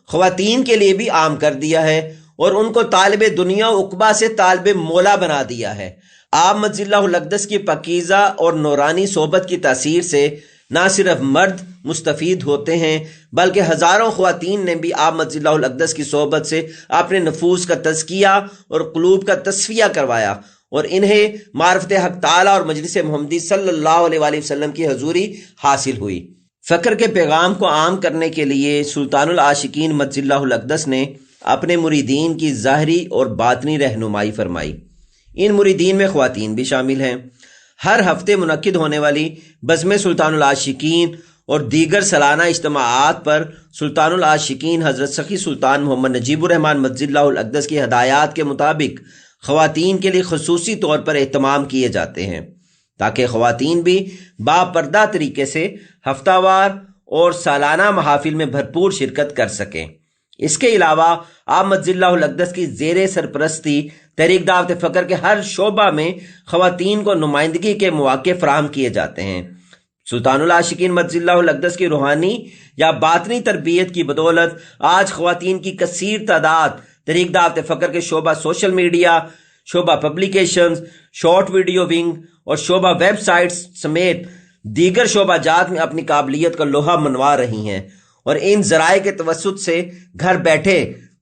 A: خواتین کے لیے بھی عام کر دیا ہے اور ان کو طالب دنیا و عقبہ سے طالب مولا بنا دیا ہے۔ احمد ضی اللہ الاقدس کی پاکیزہ اور نورانی صحبت کی تاثیر سے نہ صرف مرد مستفید ہوتے ہیں بلکہ ہزاروں خواتین نے بھی احمد ضی اللہ الاقدس کی صحبت سے اپنے نفوس کا تزکیہ اور قلوب کا تصفیہ کروایا اور انہیں معرفت حق تعالی اور مجلس محمدی صلی اللہ علیہ وآلہ وسلم کی حضوری حاصل ہوئی۔ فقر کے پیغام کو عام کرنے کے لیے سلطان العاشقین مجزی اللہ الاقدس نے اپنے مریدین کی ظاہری اور باطنی رہنمائی فرمائی۔ ان مریدین میں خواتین بھی شامل ہیں۔ ہر ہفتے منعقد ہونے والی بزم سلطان العاشقین اور دیگر سالانہ اجتماعات پر سلطان العاشقین حضرت سخی سلطان محمد نجیب الرحمن مجزی اللہ الاقدس کی ہدایات کے مطابق خواتین کے لیے خصوصی طور پر اہتمام کیے جاتے ہیں تاکہ خواتین بھی باپردہ طریقے سے ہفتہ وار اور سالانہ محافل میں بھرپور شرکت کر سکیں۔ اس کے علاوہ احمد ضی اللہ الاقدس کی زیر سرپرستی تحریک دعوت فقر کے ہر شعبہ میں خواتین کو نمائندگی کے مواقع فراہم کیے جاتے ہیں۔ سلطان العاشقین مجزی اللہ الاقدس کی روحانی یا باطنی تربیت کی بدولت آج خواتین کی کثیر تعداد تحریک دعوت فقر کے شعبہ سوشل میڈیا، شعبہ پبلیکیشنز، شارٹ ویڈیو ونگ اور شعبہ ویب سائٹس سمیت دیگر شعبہ جات میں اپنی قابلیت کا لوہا منوا رہی ہیں اور ان ذرائع کے توسط سے گھر بیٹھے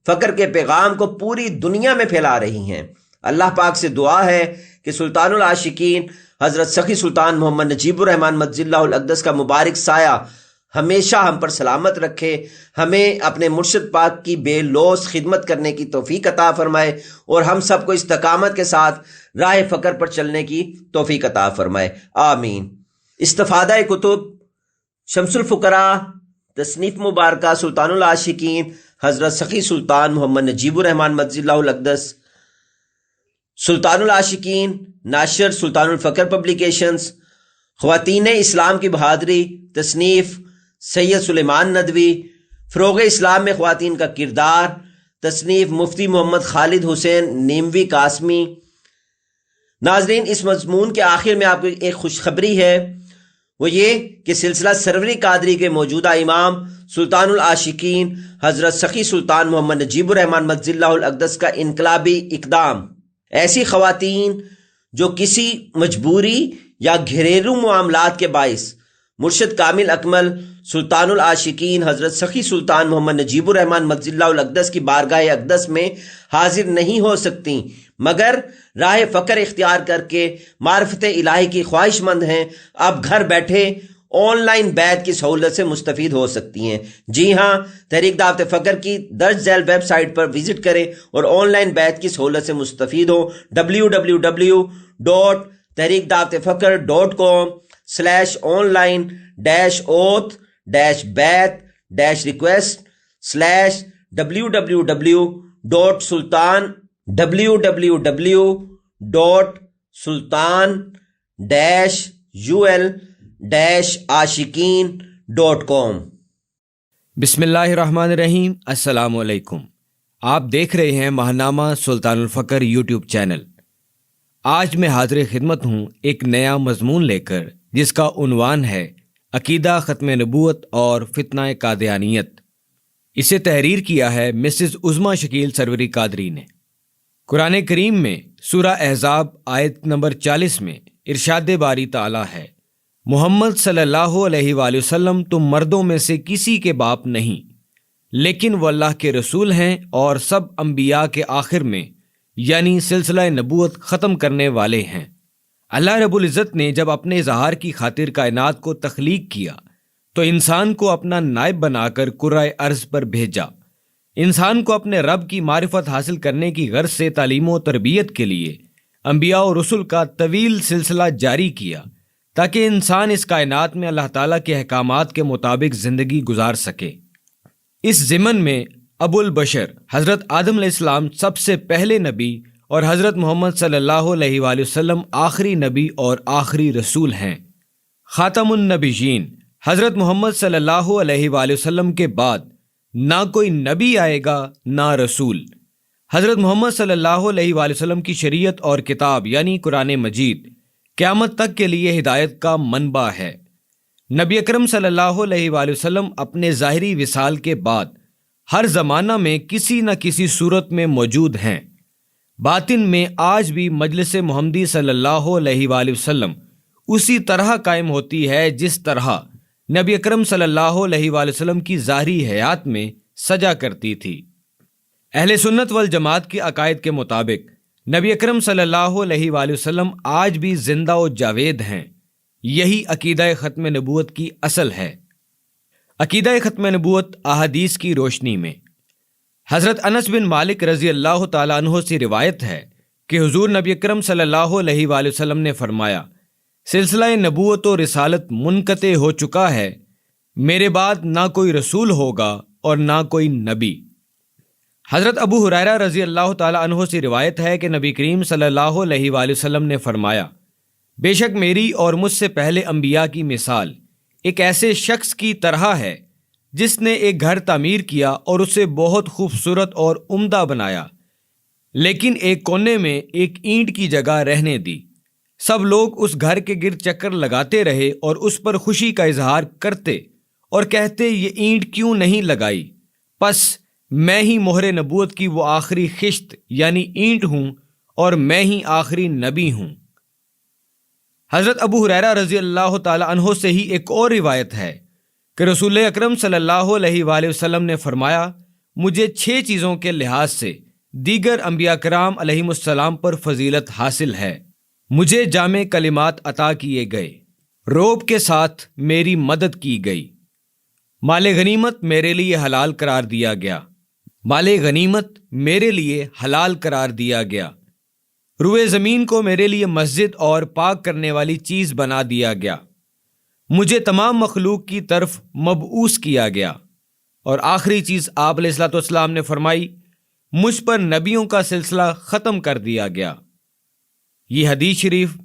A: فقر کے پیغام کو پوری دنیا میں پھیلا رہی ہیں۔ اللہ پاک سے دعا ہے کہ سلطان العاشقین حضرت سخی سلطان محمد نجیب الرحمن مجزی اللہ الاقدس کا مبارک سایہ ہمیشہ ہم پر سلامت رکھے، ہمیں اپنے مرشد پاک کی بے لوث خدمت کرنے کی توفیق عطا فرمائے اور ہم سب کو استقامت کے ساتھ راہ فقر پر چلنے کی توفیق عطا فرمائے، آمین۔ استفادہ کتب شمس الفقراء تصنیف مبارکہ سلطان العاشقین حضرت سخی سلطان محمد نجیب الرحمن مجزی اللہ الاقدس، سلطان العاشقین ناشر سلطان الفقر پبلیکیشنز، خواتین اسلام کی بہادری تصنیف سید سلیمان ندوی، فروغ اسلام میں خواتین کا کردار تصنیف مفتی محمد خالد حسین نیموی قاسمی۔ ناظرین، اس مضمون کے آخر میں آپ کو ایک خوشخبری ہے، وہ یہ کہ سلسلہ سروری قادری کے موجودہ امام سلطان العاشقین حضرت سخی سلطان محمد نجیب الرحمن مجزی اللہ الاقدس کا انقلابی اقدام ایسی خواتین جو کسی مجبوری یا گھریلو معاملات کے باعث مرشد کامل اکمل سلطان العاشقین حضرت سخی سلطان محمد نجیب الرحمن مجزی اللہ الاقدس کی بارگاہ اقدس میں حاضر نہیں ہو سکتی مگر راہ فقر اختیار کر کے معرفت الہی کی خواہش مند ہیں، اب گھر بیٹھے آن لائن بیعت کی سہولت سے مستفید ہو سکتی ہیں۔ جی ہاں، تحریک دعوت فکر کی درج ذیل ویب سائٹ پر وزٹ کریں اور آن لائن بیعت کی سہولت سے مستفید ہو۔ www.tehreekdawat-ul-ashiqeen.com۔
B: بسم اللہ الرحمن الرحیم۔ السلام علیکم۔ آپ دیکھ رہے ہیں ماہنامہ سلطان الفقر یوٹیوب چینل۔ آج میں حاضر خدمت ہوں ایک نیا مضمون لے کر، جس کا عنوان ہے عقیدہ ختم نبوت اور فتنہ قادیانیت۔ اسے تحریر کیا ہے مسز عظمیٰ شکیل سروری قادری نے۔ قرآن کریم میں سورہ احزاب آیت نمبر 40 میں ارشاد باری تعالیٰ ہے، محمد صلی اللہ علیہ وآلہ وسلم تم مردوں میں سے کسی کے باپ نہیں، لیکن وہ اللہ کے رسول ہیں اور سب انبیاء کے آخر میں یعنی سلسلہ نبوت ختم کرنے والے ہیں۔ اللہ رب العزت نے جب اپنے اظہار کی خاطر کائنات کو تخلیق کیا تو انسان کو اپنا نائب بنا کر کرۂ ارض پر بھیجا۔ انسان کو اپنے رب کی معرفت حاصل کرنے کی غرض سے تعلیم و تربیت کے لیے انبیاء و رسل کا طویل سلسلہ جاری کیا، تاکہ انسان اس کائنات میں اللہ تعالیٰ کے احکامات کے مطابق زندگی گزار سکے۔ اس ضمن میں ابو البشر حضرت آدم علیہ السلام سب سے پہلے نبی اور حضرت محمد صلی اللہ علیہ وآلہ وسلم آخری نبی اور آخری رسول ہیں۔ خاتم النبیین حضرت محمد صلی اللہ علیہ وآلہ وسلم کے بعد نہ کوئی نبی آئے گا نہ رسول۔ حضرت محمد صلی اللہ علیہ وآلہ وسلم کی شریعت اور کتاب یعنی قرآن مجید قیامت تک کے لیے ہدایت کا منبع ہے۔ نبی اکرم صلی اللہ علیہ وآلہ وسلم اپنے ظاہری وصال کے بعد ہر زمانہ میں کسی نہ کسی صورت میں موجود ہیں۔ باطن میں آج بھی مجلس محمدی صلی اللہ علیہ وآلہ وسلم اسی طرح قائم ہوتی ہے جس طرح نبی اکرم صلی اللہ علیہ وآلہ وسلم کی ظاہری حیات میں سجا کرتی تھی۔ اہل سنت والجماعت کے عقائد کے مطابق نبی اکرم صلی اللہ علیہ وآلہ وسلم آج بھی زندہ و جاوید ہیں۔ یہی عقیدہ ختم نبوت کی اصل ہے۔ عقیدہ ختم نبوت احادیث کی روشنی میں حضرت انس بن مالک رضی اللہ تعالیٰ عنہ سے روایت ہے کہ حضور نبی اکرم صلی اللہ علیہ وآلہ وسلم نے فرمایا، سلسلہ نبوت و رسالت منقطع ہو چکا ہے، میرے بعد نہ کوئی رسول ہوگا اور نہ کوئی نبی۔ حضرت ابو ہریرہ رضی اللہ تعالیٰ عنہ سے روایت ہے کہ نبی کریم صلی اللہ علیہ وآلہ وسلم نے فرمایا، بے شک میری اور مجھ سے پہلے انبیاء کی مثال ایک ایسے شخص کی طرح ہے جس نے ایک گھر تعمیر کیا اور اسے بہت خوبصورت اور عمدہ بنایا، لیکن ایک کونے میں ایک اینٹ کی جگہ رہنے دی۔ سب لوگ اس گھر کے گرد چکر لگاتے رہے اور اس پر خوشی کا اظہار کرتے اور کہتے، یہ اینٹ کیوں نہیں لگائی؟ پس میں ہی مہر نبوت کی وہ آخری خشت یعنی اینٹ ہوں اور میں ہی آخری نبی ہوں۔ حضرت ابو ہریرہ رضی اللہ تعالی عنہ سے ہی ایک اور روایت ہے کہ رسول اکرم صلی اللہ علیہ وآلہ وسلم نے فرمایا، مجھے 6 چیزوں کے لحاظ سے دیگر انبیاء کرام علیہم السلام پر فضیلت حاصل ہے۔ مجھے جامع کلمات عطا کیے گئے، روب کے ساتھ میری مدد کی گئی، مال غنیمت میرے لیے حلال قرار دیا گیا، مال غنیمت میرے لیے حلال قرار دیا گیا، روئے زمین کو میرے لیے مسجد اور پاک کرنے والی چیز بنا دیا گیا، مجھے تمام مخلوق کی طرف مبعوث کیا گیا، اور آخری چیز آپ علیہ الصلوۃ والسلام نے فرمائی، مجھ پر نبیوں کا سلسلہ ختم کر دیا گیا۔ یہ حدیث شریف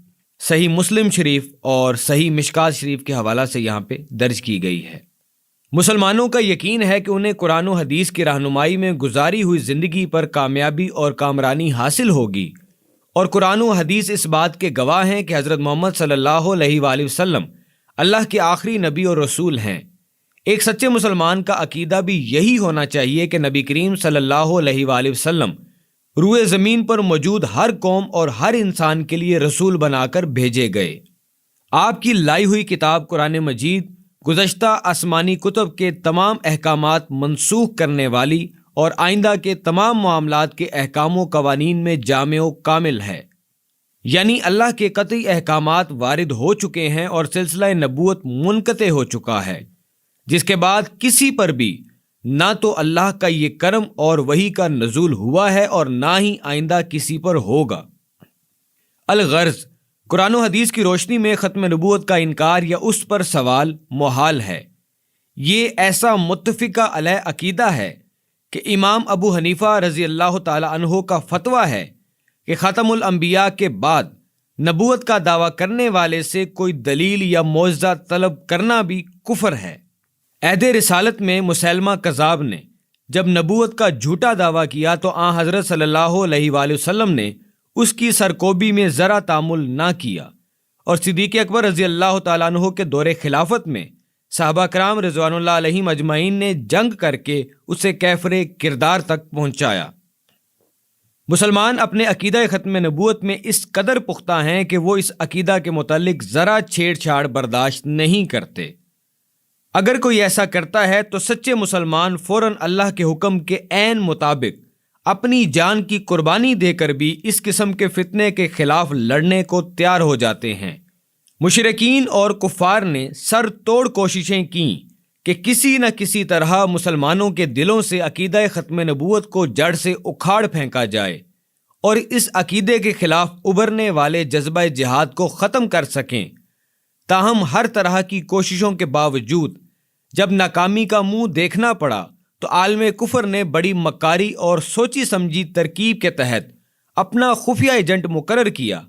B: صحیح مسلم شریف اور صحیح مشکات شریف کے حوالہ سے یہاں پہ درج کی گئی ہے۔ مسلمانوں کا یقین ہے کہ انہیں قرآن و حدیث کی رہنمائی میں گزاری ہوئی زندگی پر کامیابی اور کامرانی حاصل ہوگی، اور قرآن و حدیث اس بات کے گواہ ہیں کہ حضرت محمد صلی اللہ علیہ وآلہ وسلم اللہ کے آخری نبی اور رسول ہیں۔ ایک سچے مسلمان کا عقیدہ بھی یہی ہونا چاہیے کہ نبی کریم صلی اللہ علیہ وآلہ وسلم روئے زمین پر موجود ہر قوم اور ہر انسان کے لیے رسول بنا کر بھیجے گئے۔ آپ کی لائی ہوئی کتاب قرآن مجید گزشتہ آسمانی کتب کے تمام احکامات منسوخ کرنے والی اور آئندہ کے تمام معاملات کے احکام و قوانین میں جامع و کامل ہے۔ یعنی اللہ کے قطعی احکامات وارد ہو چکے ہیں اور سلسلہ نبوت منقطع ہو چکا ہے، جس کے بعد کسی پر بھی نہ تو اللہ کا یہ کرم اور وحی کا نزول ہوا ہے اور نہ ہی آئندہ کسی پر ہوگا۔ الغرض، قرآن و حدیث کی روشنی میں ختم نبوت کا انکار یا اس پر سوال محال ہے۔ یہ ایسا متفقہ علیہ عقیدہ ہے کہ امام ابو حنیفہ رضی اللہ تعالی عنہ کا فتویٰ ہے کہ ختم الانبیاء کے بعد نبوت کا دعویٰ کرنے والے سے کوئی دلیل یا معجزہ طلب کرنا بھی کفر ہے۔ عہد رسالت میں مسیلمہ کذاب نے جب نبوت کا جھوٹا دعویٰ کیا تو آن حضرت صلی اللہ علیہ وآلہ وسلم نے اس کی سرکوبی میں ذرا تامل نہ کیا، اور صدیق اکبر رضی اللہ تعالیٰ عنہ کے دور خلافت میں صحابہ کرام رضوان اللہ علیہم اجمعین نے جنگ کر کے اسے کیفر کردار تک پہنچایا۔ مسلمان اپنے عقیدہ ختم نبوت میں اس قدر پختہ ہیں کہ وہ اس عقیدہ کے متعلق ذرا چھیڑ چھاڑ برداشت نہیں کرتے۔ اگر کوئی ایسا کرتا ہے تو سچے مسلمان فوراً اللہ کے حکم کے عین مطابق اپنی جان کی قربانی دے کر بھی اس قسم کے فتنے کے خلاف لڑنے کو تیار ہو جاتے ہیں۔ مشرکین اور کفار نے سر توڑ کوششیں کیں کہ کسی نہ کسی طرح مسلمانوں کے دلوں سے عقیدہ ختم نبوت کو جڑ سے اکھاڑ پھینکا جائے اور اس عقیدے کے خلاف ابھرنے والے جذبہ جہاد کو ختم کر سکیں۔ تاہم ہر طرح کی کوششوں کے باوجود جب ناکامی کا منہ دیکھنا پڑا تو عالم کفر نے بڑی مکاری اور سوچی سمجھی ترکیب کے تحت اپنا خفیہ ایجنٹ مقرر کیا،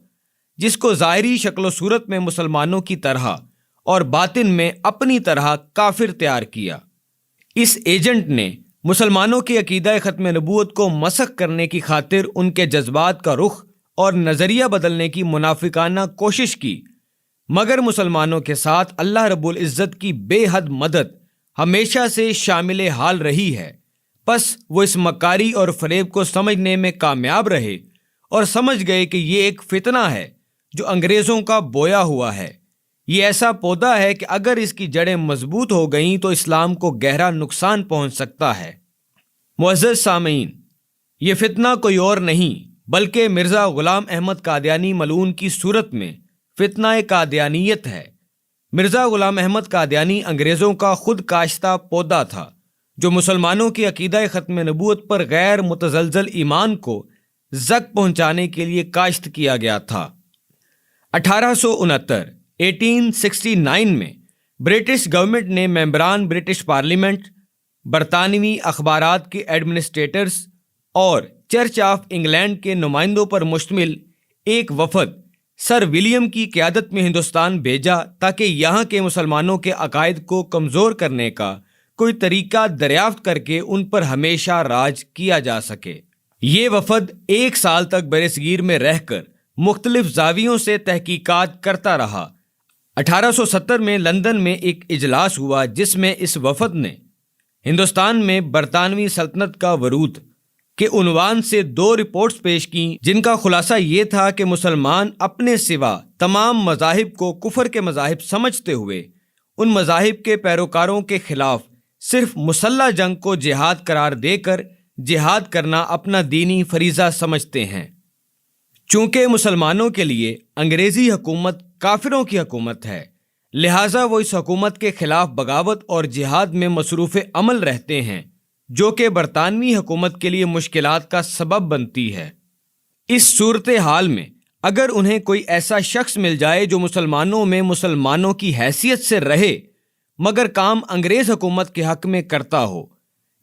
B: جس کو ظاہری شکل و صورت میں مسلمانوں کی طرح اور باطن میں اپنی طرح کافر تیار کیا۔ اس ایجنٹ نے مسلمانوں کے عقیدہ ختم نبوت کو مسخ کرنے کی خاطر ان کے جذبات کا رخ اور نظریہ بدلنے کی منافقانہ کوشش کی، مگر مسلمانوں کے ساتھ اللہ رب العزت کی بے حد مدد ہمیشہ سے شامل حال رہی ہے۔ پس وہ اس مکاری اور فریب کو سمجھنے میں کامیاب رہے اور سمجھ گئے کہ یہ ایک فتنہ ہے جو انگریزوں کا بویا ہوا ہے۔ یہ ایسا پودا ہے کہ اگر اس کی جڑیں مضبوط ہو گئیں تو اسلام کو گہرا نقصان پہنچ سکتا ہے۔ معزز سامعین، یہ فتنہ کوئی اور نہیں بلکہ مرزا غلام احمد قادیانی ملعون کی صورت میں فتنہ قادیانیت ہے۔ مرزا غلام احمد قادیانی انگریزوں کا خود کاشتہ پودا تھا جو مسلمانوں کی عقیدہ ختم نبوت پر غیر متزلزل ایمان کو زک پہنچانے کے لیے کاشت کیا گیا تھا۔ 1869 میں برٹش گورنمنٹ نے ممبران برٹش پارلیمنٹ، برطانوی اخبارات کے ایڈمنسٹریٹرز اور چرچ آف انگلینڈ کے نمائندوں پر مشتمل ایک وفد سر ولیم کی قیادت میں ہندوستان بھیجا تاکہ یہاں کے مسلمانوں کے عقائد کو کمزور کرنے کا کوئی طریقہ دریافت کر کے ان پر ہمیشہ راج کیا جا سکے۔ یہ وفد 1 سال تک برصغیر میں رہ کر مختلف زاویوں سے تحقیقات کرتا رہا۔ 1870 میں لندن میں ایک اجلاس ہوا جس میں اس وفد نے ہندوستان میں برطانوی سلطنت کا ورود کے عنوان سے 2 رپورٹس پیش کیں، جن کا خلاصہ یہ تھا کہ مسلمان اپنے سوا تمام مذاہب کو کفر کے مذاہب سمجھتے ہوئے ان مذاہب کے پیروکاروں کے خلاف صرف مسلح جنگ کو جہاد قرار دے کر جہاد کرنا اپنا دینی فریضہ سمجھتے ہیں۔ چونکہ مسلمانوں کے لیے انگریزی حکومت کافروں کی حکومت ہے، لہٰذا وہ اس حکومت کے خلاف بغاوت اور جہاد میں مصروف عمل رہتے ہیں، جو کہ برطانوی حکومت کے لیے مشکلات کا سبب بنتی ہے۔ اس صورتحال میں اگر انہیں کوئی ایسا شخص مل جائے جو مسلمانوں میں مسلمانوں کی حیثیت سے رہے مگر کام انگریز حکومت کے حق میں کرتا ہو،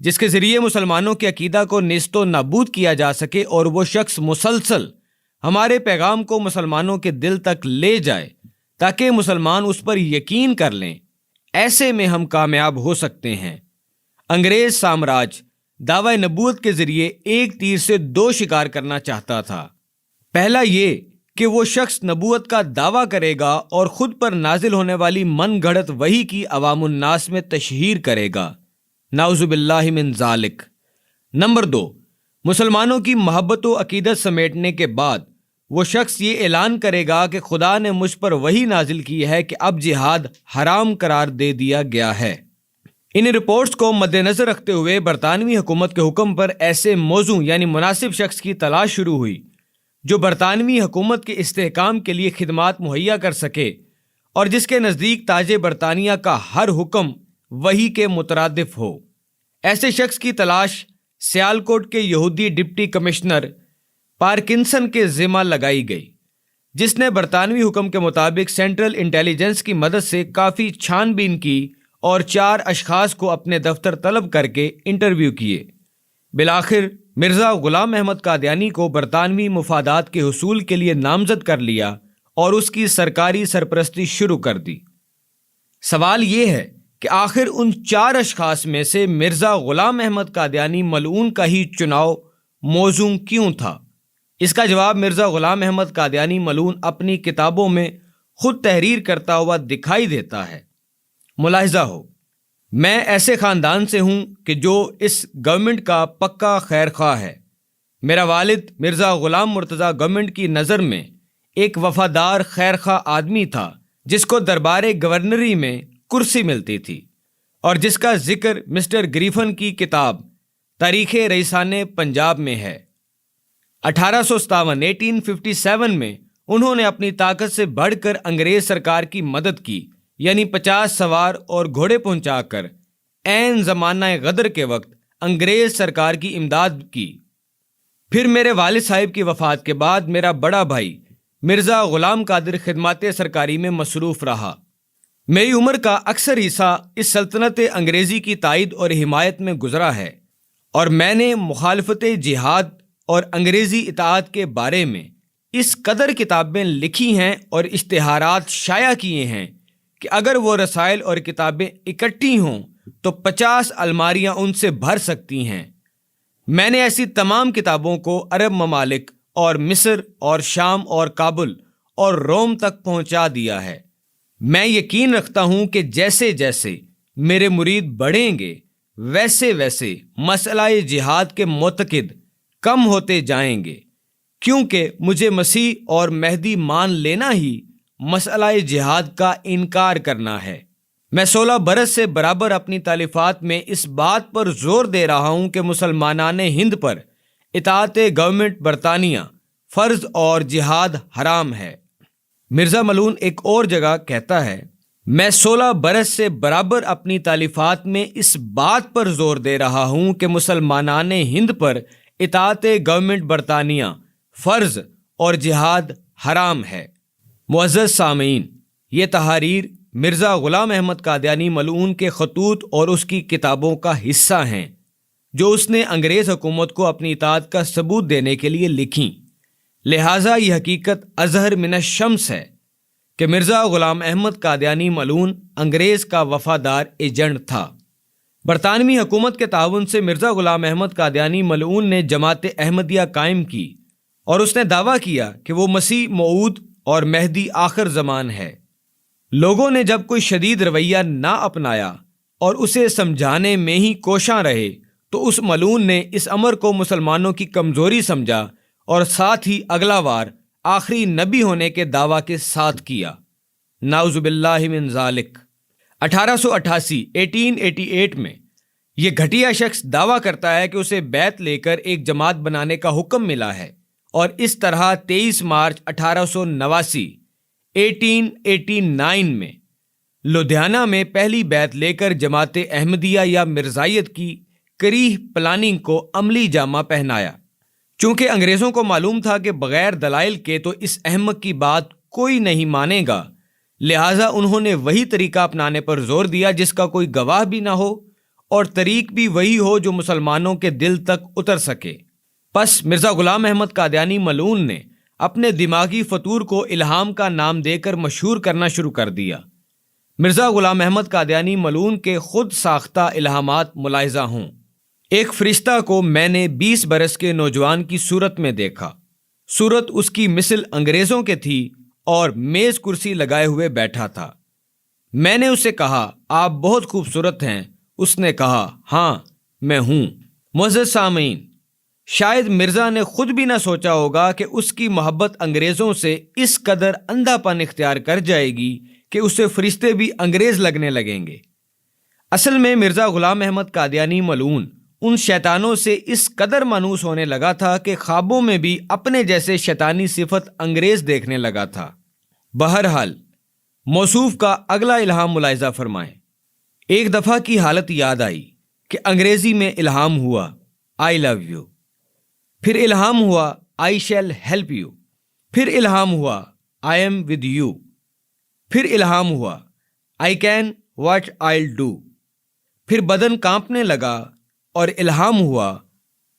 B: جس کے ذریعے مسلمانوں کے عقیدہ کو نیست و نابود کیا جا سکے اور وہ شخص مسلسل ہمارے پیغام کو مسلمانوں کے دل تک لے جائے تاکہ مسلمان اس پر یقین کر لیں، ایسے میں ہم کامیاب ہو سکتے ہیں۔ انگریز سامراج دعوی نبوت کے ذریعے ایک تیر سے 2 شکار کرنا چاہتا تھا۔ پہلا یہ کہ وہ شخص نبوت کا دعویٰ کرے گا اور خود پر نازل ہونے والی من گھڑت وحی کی عوام الناس میں تشہیر کرے گا، نعوذ باللہ من ذالک۔ نمبر 2، مسلمانوں کی محبت و عقیدت سمیٹنے کے بعد وہ شخص یہ اعلان کرے گا کہ خدا نے مجھ پر وحی نازل کی ہے کہ اب جہاد حرام قرار دے دیا گیا ہے۔ ان رپورٹس کو مد نظر رکھتے ہوئے برطانوی حکومت کے حکم پر ایسے موزوں یعنی مناسب شخص کی تلاش شروع ہوئی جو برطانوی حکومت کے استحکام کے لیے خدمات مہیا کر سکے اور جس کے نزدیک تاج برطانیہ کا ہر حکم وہی کے مترادف ہو۔ ایسے شخص کی تلاش سیالکوٹ کے یہودی ڈپٹی کمشنر پارکنسن کے ذمہ لگائی گئی، جس نے برطانوی حکم کے مطابق سینٹرل انٹیلیجنس کی مدد سے کافی چھان بین کی اور 4 اشخاص کو اپنے دفتر طلب کر کے انٹرویو کیے۔ بالآخر مرزا غلام احمد قادیانی کو برطانوی مفادات کے حصول کے لیے نامزد کر لیا اور اس کی سرکاری سرپرستی شروع کر دی۔ سوال یہ ہے کہ آخر ان 4 اشخاص میں سے مرزا غلام احمد قادیانی ملعون کا ہی چناؤ موزوں کیوں تھا؟ اس کا جواب مرزا غلام احمد قادیانی ملعون اپنی کتابوں میں خود تحریر کرتا ہوا دکھائی دیتا ہے۔ ملاحظہ ہو، میں ایسے خاندان سے ہوں کہ جو اس گورنمنٹ کا پکا خیر خواہ ہے۔ میرا والد مرزا غلام مرتضیٰ گورنمنٹ کی نظر میں ایک وفادار خیر خواہ آدمی تھا، جس کو دربار گورنری میں کرسی ملتی تھی اور جس کا ذکر مسٹر گریفن کی کتاب تاریخ رئیسان پنجاب میں ہے۔ 1857 میں انہوں نے اپنی طاقت سے بڑھ کر انگریز سرکار کی مدد کی، یعنی 50 سوار اور گھوڑے پہنچا کر عین زمانہ غدر کے وقت انگریز سرکار کی امداد کی۔ پھر میرے والد صاحب کی وفات کے بعد میرا بڑا بھائی مرزا غلام قادر خدمات سرکاری میں مصروف رہا۔ میری عمر کا اکثر حصہ اس سلطنت انگریزی کی تائید اور حمایت میں گزرا ہے، اور میں نے مخالفت جہاد اور انگریزی اطاعت کے بارے میں اس قدر کتابیں لکھی ہیں اور اشتہارات شائع کیے ہیں کہ اگر وہ رسائل اور کتابیں اکٹھی ہوں تو 50 الماریاں ان سے بھر سکتی ہیں۔ میں نے ایسی تمام کتابوں کو عرب ممالک اور مصر اور شام اور کابل اور روم تک پہنچا دیا ہے۔ میں یقین رکھتا ہوں کہ جیسے جیسے میرے مرید بڑھیں گے ویسے ویسے مسئلہ جہاد کے معتقد کم ہوتے جائیں گے، کیونکہ مجھے مسیح اور مہدی مان لینا ہی مسئلہ جہاد کا انکار کرنا ہے۔ میں 16 برس سے برابر اپنی تالیفات میں اس بات پر زور دے رہا ہوں کہ مسلمانان ہند پر اطاعت گورنمنٹ برطانیہ فرض اور جہاد حرام ہے۔ مرزا ملعون ایک اور جگہ کہتا ہے، میں 16 برس سے برابر اپنی تالیفات میں اس بات پر زور دے رہا ہوں کہ مسلمانان ہند پر اطاعت گورنمنٹ برطانیہ فرض اور جہاد حرام ہے۔ معزز سامعین، یہ تحاریر مرزا غلام احمد قادیانی ملعون کے خطوط اور اس کی کتابوں کا حصہ ہیں، جو اس نے انگریز حکومت کو اپنی اطاعت کا ثبوت دینے کے لیے لکھیں۔ لہٰذا یہ حقیقت اظہر من الشمس ہے کہ مرزا غلام احمد قادیانی ملعون انگریز کا وفادار ایجنٹ تھا۔ برطانوی حکومت کے تعاون سے مرزا غلام احمد قادیانی ملعون نے جماعت احمدیہ قائم کی اور اس نے دعویٰ کیا کہ وہ مسیح موعود اور مہدی آخر زمان ہے۔ لوگوں نے جب کوئی شدید رویہ نہ اپنایا اور اسے سمجھانے میں ہی کوشاں رہے تو اس ملعون نے اس امر کو مسلمانوں کی کمزوری سمجھا اور ساتھ ہی اگلا وار آخری نبی ہونے کے دعویٰ کے ساتھ کیا۔ نعوذ باللہ من ذالک۔ 1888 میں یہ گھٹیا شخص دعویٰ کرتا ہے کہ اسے بیعت لے کر ایک جماعت بنانے کا حکم ملا ہے، اور اس طرح 23 مارچ 1889 میں لدھیانہ میں پہلی بیعت لے کر جماعت احمدیہ یا مرزائیت کی کریہ پلاننگ کو عملی جامہ پہنایا۔ چونکہ انگریزوں کو معلوم تھا کہ بغیر دلائل کے تو اس احمق کی بات کوئی نہیں مانے گا، لہٰذا انہوں نے وہی طریقہ اپنانے پر زور دیا جس کا کوئی گواہ بھی نہ ہو اور طریق بھی وہی ہو جو مسلمانوں کے دل تک اتر سکے۔ پس مرزا غلام احمد قادیانی ملعون نے اپنے دماغی فطور کو الہام کا نام دے کر مشہور کرنا شروع کر دیا۔ مرزا غلام احمد قادیانی ملعون کے خود ساختہ الہامات ملاحظہ ہوں۔ ایک فرشتہ کو میں نے 20 برس کے نوجوان کی صورت میں دیکھا۔ صورت اس کی مثل انگریزوں کے تھی اور میز کرسی لگائے ہوئے بیٹھا تھا۔ میں نے اسے کہا، آپ بہت خوبصورت ہیں۔ اس نے کہا، ہاں میں ہوں۔ معزز سامعین، شاید مرزا نے خود بھی نہ سوچا ہوگا کہ اس کی محبت انگریزوں سے اس قدر اندھا پن اختیار کر جائے گی کہ اسے فرشتے بھی انگریز لگنے لگیں گے۔ اصل میں مرزا غلام احمد قادیانی ملعون ان شیطانوں سے اس قدر مانوس ہونے لگا تھا کہ خوابوں میں بھی اپنے جیسے شیطانی صفت انگریز دیکھنے لگا تھا۔ بہرحال موصوف کا اگلا الہام ملاحظہ فرمائیں۔ ایک دفعہ کی حالت یاد آئی کہ انگریزی میں الہام ہوا آئی لو یو، پھر الہام ہوا آئی شیل ہیلپ یو، پھر الہام ہوا آئی ایم ود یو، پھر الہام ہوا I can what I'll do, پھر بدن کانپنے لگا اور الہام ہوا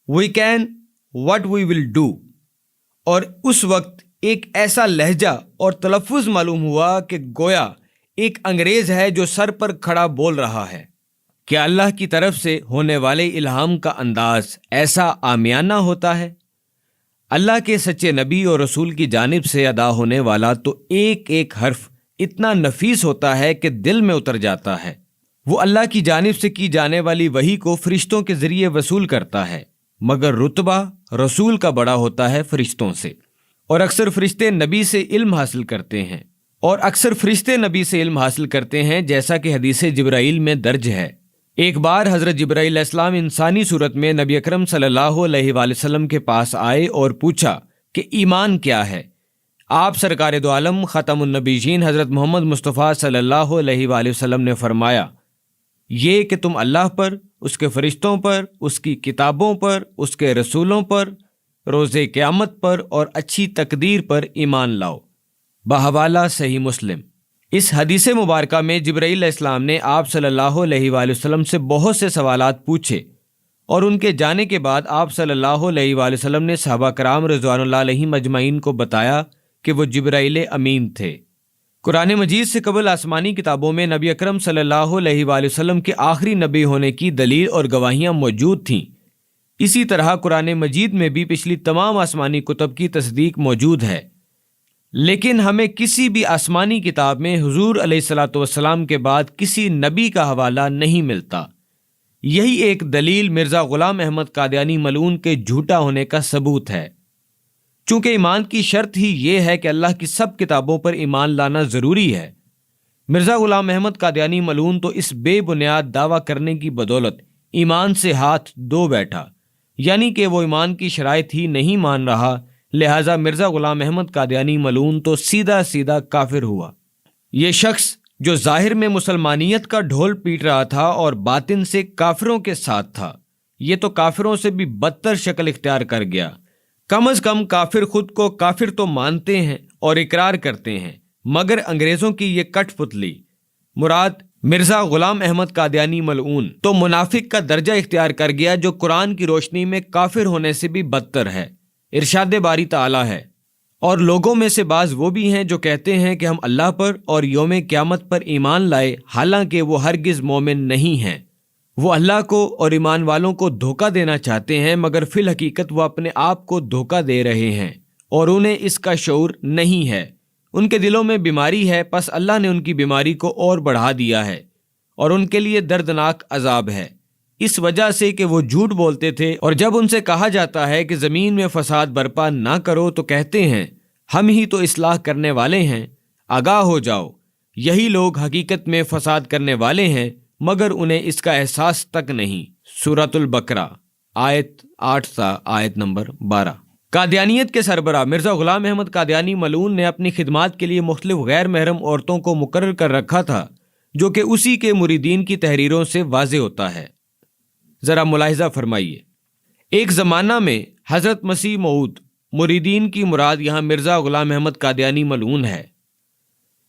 B: we can what we will do, اور اس وقت ایک ایسا لہجہ اور تلفظ معلوم ہوا کہ گویا ایک انگریز ہے جو سر پر کھڑا بول رہا ہے۔ کیا اللہ کی طرف سے ہونے والے الہام کا انداز ایسا عامیانہ ہوتا ہے؟ اللہ کے سچے نبی اور رسول کی جانب سے ادا ہونے والا تو ایک ایک حرف اتنا نفیس ہوتا ہے کہ دل میں اتر جاتا ہے۔ وہ اللہ کی جانب سے کی جانے والی وحی کو فرشتوں کے ذریعے وصول کرتا ہے، مگر رتبہ رسول کا بڑا ہوتا ہے فرشتوں سے، اور اکثر فرشتے نبی سے علم حاصل کرتے ہیں جیسا کہ حدیث جبرائیل میں درج ہے۔ ایک بار حضرت جبرائیل علیہ السلام انسانی صورت میں نبی اکرم صلی اللہ علیہ وآلہ وسلم کے پاس آئے اور پوچھا کہ ایمان کیا ہے؟ آپ سرکار دو عالم ختم النبیین حضرت محمد مصطفیٰ صلی اللہ علیہ وآلہ وسلم نے فرمایا، یہ کہ تم اللہ پر، اس کے فرشتوں پر، اس کی کتابوں پر، اس کے رسولوں پر، روز قیامت پر اور اچھی تقدیر پر ایمان لاؤ۔ بحوالہ صحیح مسلم۔ اس حدیث مبارکہ میں جبرائیل علیہ السلام نے آپ صلی اللہ علیہ وآلہ وسلم سے بہت سے سوالات پوچھے، اور ان کے جانے کے بعد آپ صلی اللہ علیہ وآلہ وسلم نے صحابہ کرام رضوان اللہ علیہم اجمعین کو بتایا کہ وہ جبرائیل امین تھے۔ قرآن مجید سے قبل آسمانی کتابوں میں نبی اکرم صلی اللہ علیہ وآلہ وسلم کے آخری نبی ہونے کی دلیل اور گواہیاں موجود تھیں۔ اسی طرح قرآن مجید میں بھی پچھلی تمام آسمانی کتب کی تصدیق موجود ہے، لیکن ہمیں کسی بھی آسمانی کتاب میں حضور علیہ الصلاۃ والسلام کے بعد کسی نبی کا حوالہ نہیں ملتا۔ یہی ایک دلیل مرزا غلام احمد قادیانی ملعون کے جھوٹا ہونے کا ثبوت ہے۔ چونکہ ایمان کی شرط ہی یہ ہے کہ اللہ کی سب کتابوں پر ایمان لانا ضروری ہے، مرزا غلام احمد قادیانی ملعون تو اس بے بنیاد دعویٰ کرنے کی بدولت ایمان سے ہاتھ دھو بیٹھا، یعنی کہ وہ ایمان کی شرائط ہی نہیں مان رہا، لہٰذا مرزا غلام احمد قادیانی ملعون تو سیدھا سیدھا کافر ہوا۔ یہ شخص جو ظاہر میں مسلمانیت کا ڈھول پیٹ رہا تھا اور باطن سے کافروں کے ساتھ تھا، یہ تو کافروں سے بھی بدتر شکل اختیار کر گیا۔ کم از کم کافر خود کو کافر تو مانتے ہیں اور اقرار کرتے ہیں، مگر انگریزوں کی یہ کٹ پتلی مراد مرزا غلام احمد قادیانی ملعون تو منافق کا درجہ اختیار کر گیا، جو قرآن کی روشنی میں کافر ہونے سے بھی بدتر ہے۔ ارشاد باری تعالیٰ ہے، اور لوگوں میں سے بعض وہ بھی ہیں جو کہتے ہیں کہ ہم اللہ پر اور یوم قیامت پر ایمان لائے، حالانکہ وہ ہرگز مومن نہیں ہیں۔ وہ اللہ کو اور ایمان والوں کو دھوکہ دینا چاہتے ہیں، مگر فی الحقیقت وہ اپنے آپ کو دھوکہ دے رہے ہیں اور انہیں اس کا شعور نہیں ہے۔ ان کے دلوں میں بیماری ہے، پس اللہ نے ان کی بیماری کو اور بڑھا دیا ہے، اور ان کے لیے دردناک عذاب ہے، اس وجہ سے کہ وہ جھوٹ بولتے تھے، اور جب ان سے کہا جاتا ہے کہ زمین میں فساد برپا نہ کرو تو کہتے ہیں ہم ہی تو اصلاح کرنے والے ہیں، آگاہ ہو جاؤ۔ یہی لوگ حقیقت میں فساد کرنے والے ہیں، مگر انہیں اس کا احساس تک نہیں۔ سورۃ البقرہ آیت 8 تا آیت نمبر 12۔ قادیانیت کے سربراہ مرزا غلام احمد قادیانی ملعون نے اپنی خدمات کے لیے مختلف غیر محرم عورتوں کو مقرر کر رکھا تھا، جو کہ اسی کے مریدین کی تحریروں سے واضح ہوتا ہے۔ ذرا ملاحظہ فرمائیے، ایک زمانہ میں حضرت مسیح موعود مریدین کی مراد یہاں مرزا غلام احمد قادیانی ملعون ہے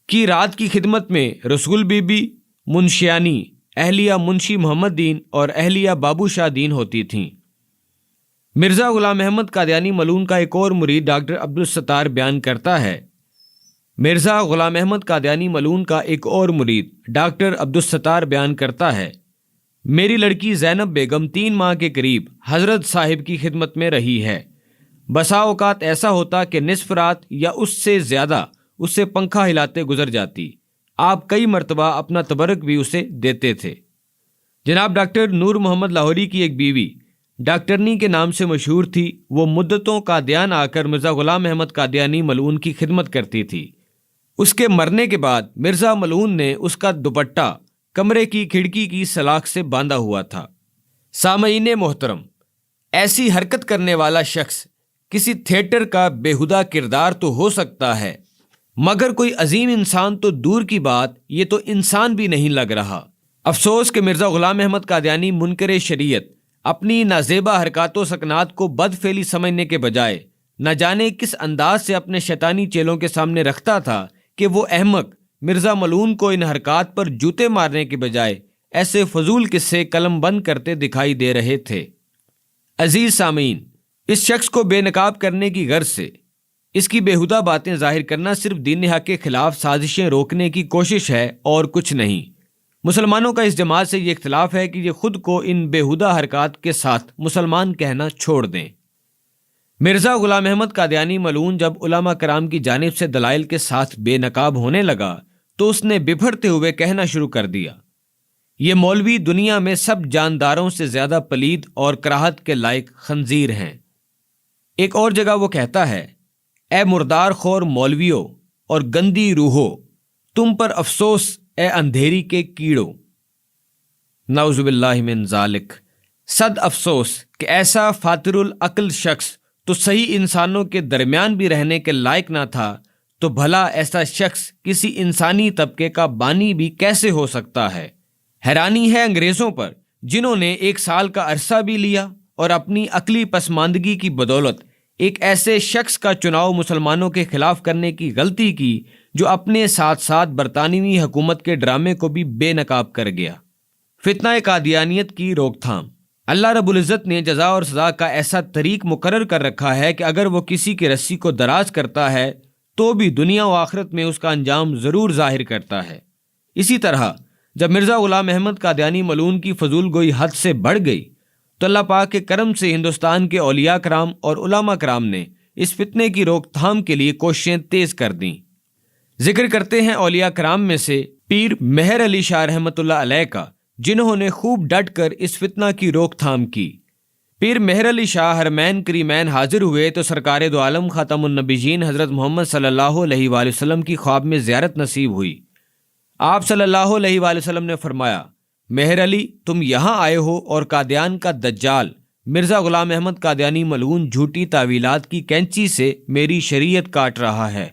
B: کی رات کی خدمت میں رسول بی بی منشیانی، اہلیہ منشی محمد دین اور اہلیہ بابو شاہ دین ہوتی تھیں۔ مرزا غلام احمد قادیانی ملعون کا ایک اور مرید ڈاکٹر عبدالستار بیان کرتا ہے، مرزا غلام احمد قادیانی ملعون کا ایک اور مرید ڈاکٹر عبدالستار بیان کرتا ہے، میری لڑکی زینب بیگم 3 ماہ کے قریب حضرت صاحب کی خدمت میں رہی ہے۔ بسا اوقات ایسا ہوتا کہ نصف رات یا اس سے زیادہ اس سے پنکھا ہلاتے گزر جاتی، آپ کئی مرتبہ اپنا تبرک بھی اسے دیتے تھے۔ جناب ڈاکٹر نور محمد لاہوری کی ایک بیوی ڈاکٹرنی کے نام سے مشہور تھی، وہ مدتوں قادیان آ کر مرزا غلام احمد قادیانی ملعون کی خدمت کرتی تھی۔ اس کے مرنے کے بعد مرزا ملعون نے اس کا دوپٹہ کمرے کی کھڑکی کی سلاخ سے باندھا ہوا تھا۔ سامعین محترم، ایسی حرکت کرنے والا شخص کسی تھیٹر کا بیہودہ کردار تو ہو سکتا ہے، مگر کوئی عظیم انسان تو دور کی بات، یہ تو انسان بھی نہیں لگ رہا۔ افسوس کہ مرزا غلام احمد قادیانی منکر شریعت اپنی نازیبا حرکات و سکنات کو بدفعلی سمجھنے کے بجائے نہ جانے کس انداز سے اپنے شیطانی چیلوں کے سامنے رکھتا تھا کہ وہ احمق مرزا ملعون کو ان حرکات پر جوتے مارنے کے بجائے ایسے فضول قصے قلم بند کرتے دکھائی دے رہے تھے۔ عزیز سامعین، اس شخص کو بے نقاب کرنے کی غرض سے اس کی بیہودہ باتیں ظاہر کرنا صرف دین حق کے خلاف سازشیں روکنے کی کوشش ہے اور کچھ نہیں۔ مسلمانوں کا اس جماعت سے یہ اختلاف ہے کہ یہ خود کو ان بیہودہ حرکات کے ساتھ مسلمان کہنا چھوڑ دیں۔ مرزا غلام احمد قادیانی ملعون جب علماء کرام کی جانب سے دلائل کے ساتھ بے نقاب ہونے لگا تو اس نے بپھرتے ہوئے کہنا شروع کر دیا، یہ مولوی دنیا میں سب جانداروں سے زیادہ پلید اور کراہت کے لائق خنزیر ہیں۔ ایک اور جگہ وہ کہتا ہے، اے مردار خور مولویوں اور گندی روحو، تم پر افسوس اے اندھیری کے کیڑو۔ نعوذ باللہ من ذالک، صد افسوس کہ ایسا فاتر العقل شخص تو صحیح انسانوں کے درمیان بھی رہنے کے لائق نہ تھا، تو بھلا ایسا شخص کسی انسانی طبقے کا بانی بھی کیسے ہو سکتا ہے؟ حیرانی ہے انگریزوں پر، جنہوں نے 1 سال کا عرصہ بھی لیا اور اپنی عقلی پسماندگی کی بدولت ایک ایسے شخص کا چناؤ مسلمانوں کے خلاف کرنے کی غلطی کی جو اپنے ساتھ ساتھ برطانوی حکومت کے ڈرامے کو بھی بے نقاب کر گیا۔ فتنہ قادیانیت کی روک تھام۔ اللہ رب العزت نے جزا اور سزا کا ایسا طریق مقرر کر رکھا ہے کہ اگر وہ کسی کی رسی کو دراز کرتا ہے تو بھی دنیا و آخرت میں اس کا انجام ضرور ظاہر کرتا ہے۔ اسی طرح جب مرزا غلام احمد قادیانی ملعون کی فضول گوئی حد سے بڑھ گئی تو اللہ پاک کے کرم سے ہندوستان کے اولیاء کرام اور علماء کرام نے اس فتنے کی روک تھام کے لیے کوششیں تیز کر دیں۔ ذکر کرتے ہیں اولیاء کرام میں سے پیر مہر علی شاہ رحمۃ اللہ علیہ کا، جنہوں نے خوب ڈٹ کر اس فتنہ کی روک تھام کی۔ پیر مہر علی شاہ حرمین کریمین حاضر ہوئے تو سرکار دو عالم خاتم النبیین حضرت محمد صلی اللہ علیہ وآلہ وسلم کی خواب میں زیارت نصیب ہوئی۔ آپ صلی اللہ علیہ وآلہ وسلم نے فرمایا، مہر علی تم یہاں آئے ہو اور قادیان کا دجال مرزا غلام احمد قادیانی ملعون جھوٹی تعویلات کی کینچی سے میری شریعت کاٹ رہا ہے۔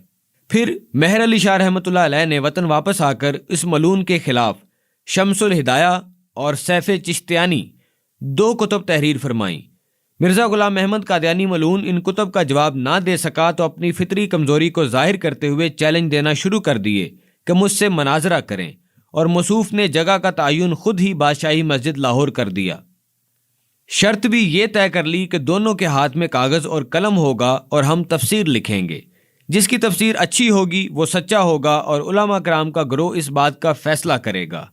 B: پھر مہر علی شاہ رحمۃ اللہ علیہ نے وطن واپس آ کر اس ملعون کے خلاف شمس الہدایہ اور سیف چشتیانی 2 کتب تحریر فرمائیں۔ مرزا غلام احمد قادیانی ملعون ان کتب کا جواب نہ دے سکا تو اپنی فطری کمزوری کو ظاہر کرتے ہوئے چیلنج دینا شروع کر دیے کہ مجھ سے مناظرہ کریں، اور موصوف نے جگہ کا تعین خود ہی بادشاہی مسجد لاہور کر دیا۔ شرط بھی یہ طے کر لی کہ دونوں کے ہاتھ میں کاغذ اور قلم ہوگا اور ہم تفسیر لکھیں گے، جس کی تفسیر اچھی ہوگی وہ سچا ہوگا اور علماء کرام کا گروہ اس بات کا فیصلہ کرے گا۔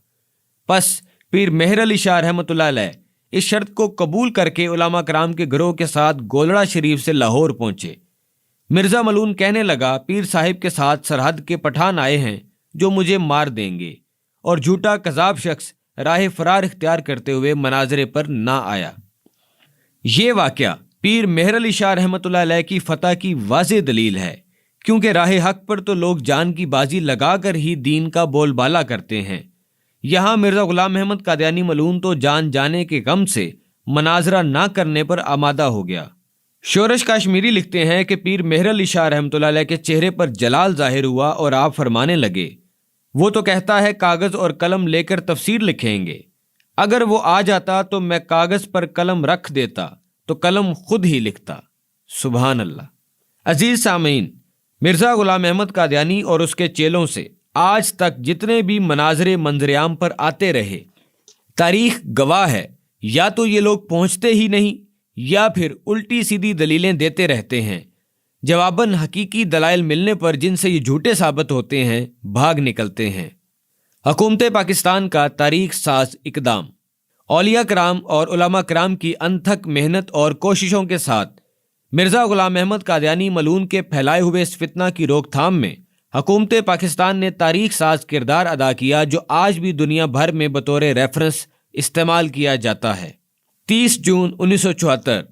B: پس پیر مہر علی شاہ رحمۃ اللہ علیہ اس شرط کو قبول کر کے علماء کرام کے گروہ کے ساتھ گولڑا شریف سے لاہور پہنچے۔ مرزا ملعون کہنے لگا، پیر صاحب کے ساتھ سرحد کے پٹھان آئے ہیں جو مجھے مار دیں گے، اور جھوٹا کذاب شخص راہ فرار اختیار کرتے ہوئے مناظرے پر نہ آیا۔ یہ واقعہ پیر مہر علی شاہ رحمۃ اللہ علیہ کی فتح کی واضح دلیل ہے، کیونکہ راہ حق پر تو لوگ جان کی بازی لگا کر ہی دین کا بول بالا کرتے ہیں۔ یہاں مرزا غلام احمد قادیانی ملعون تو جان جانے کے غم سے مناظرہ نہ کرنے پر آمادہ ہو گیا۔ شورش کاشمیری لکھتے ہیں کہ پیر مہر علی شاہ رحمۃ اللہ علیہ کے چہرے پر جلال ظاہر ہوا اور آپ فرمانے لگے، وہ تو کہتا ہے کاغذ اور قلم لے کر تفسیر لکھیں گے، اگر وہ آ جاتا تو میں کاغذ پر قلم رکھ دیتا تو قلم خود ہی لکھتا۔ سبحان اللہ۔ عزیز سامعین، مرزا غلام احمد قادیانی اور اس کے چیلوں سے آج تک جتنے بھی مناظرے منظر عام پر آتے رہے، تاریخ گواہ ہے، یا تو یہ لوگ پہنچتے ہی نہیں یا پھر الٹی سیدھی دلیلیں دیتے رہتے ہیں۔ جواباً حقیقی دلائل ملنے پر جن سے یہ جھوٹے ثابت ہوتے ہیں بھاگ نکلتے ہیں۔ حکومت پاکستان کا تاریخ ساز اقدام، اولیاء کرام اور علماء کرام کی انتھک محنت اور کوششوں کے ساتھ مرزا غلام احمد قادیانی ملعون کے پھیلائے ہوئے اس فتنہ کی روک تھام میں حکومت پاکستان نے تاریخ ساز کردار ادا کیا، جو آج بھی دنیا بھر میں بطور ریفرنس استعمال کیا جاتا ہے۔ 30 جون 1974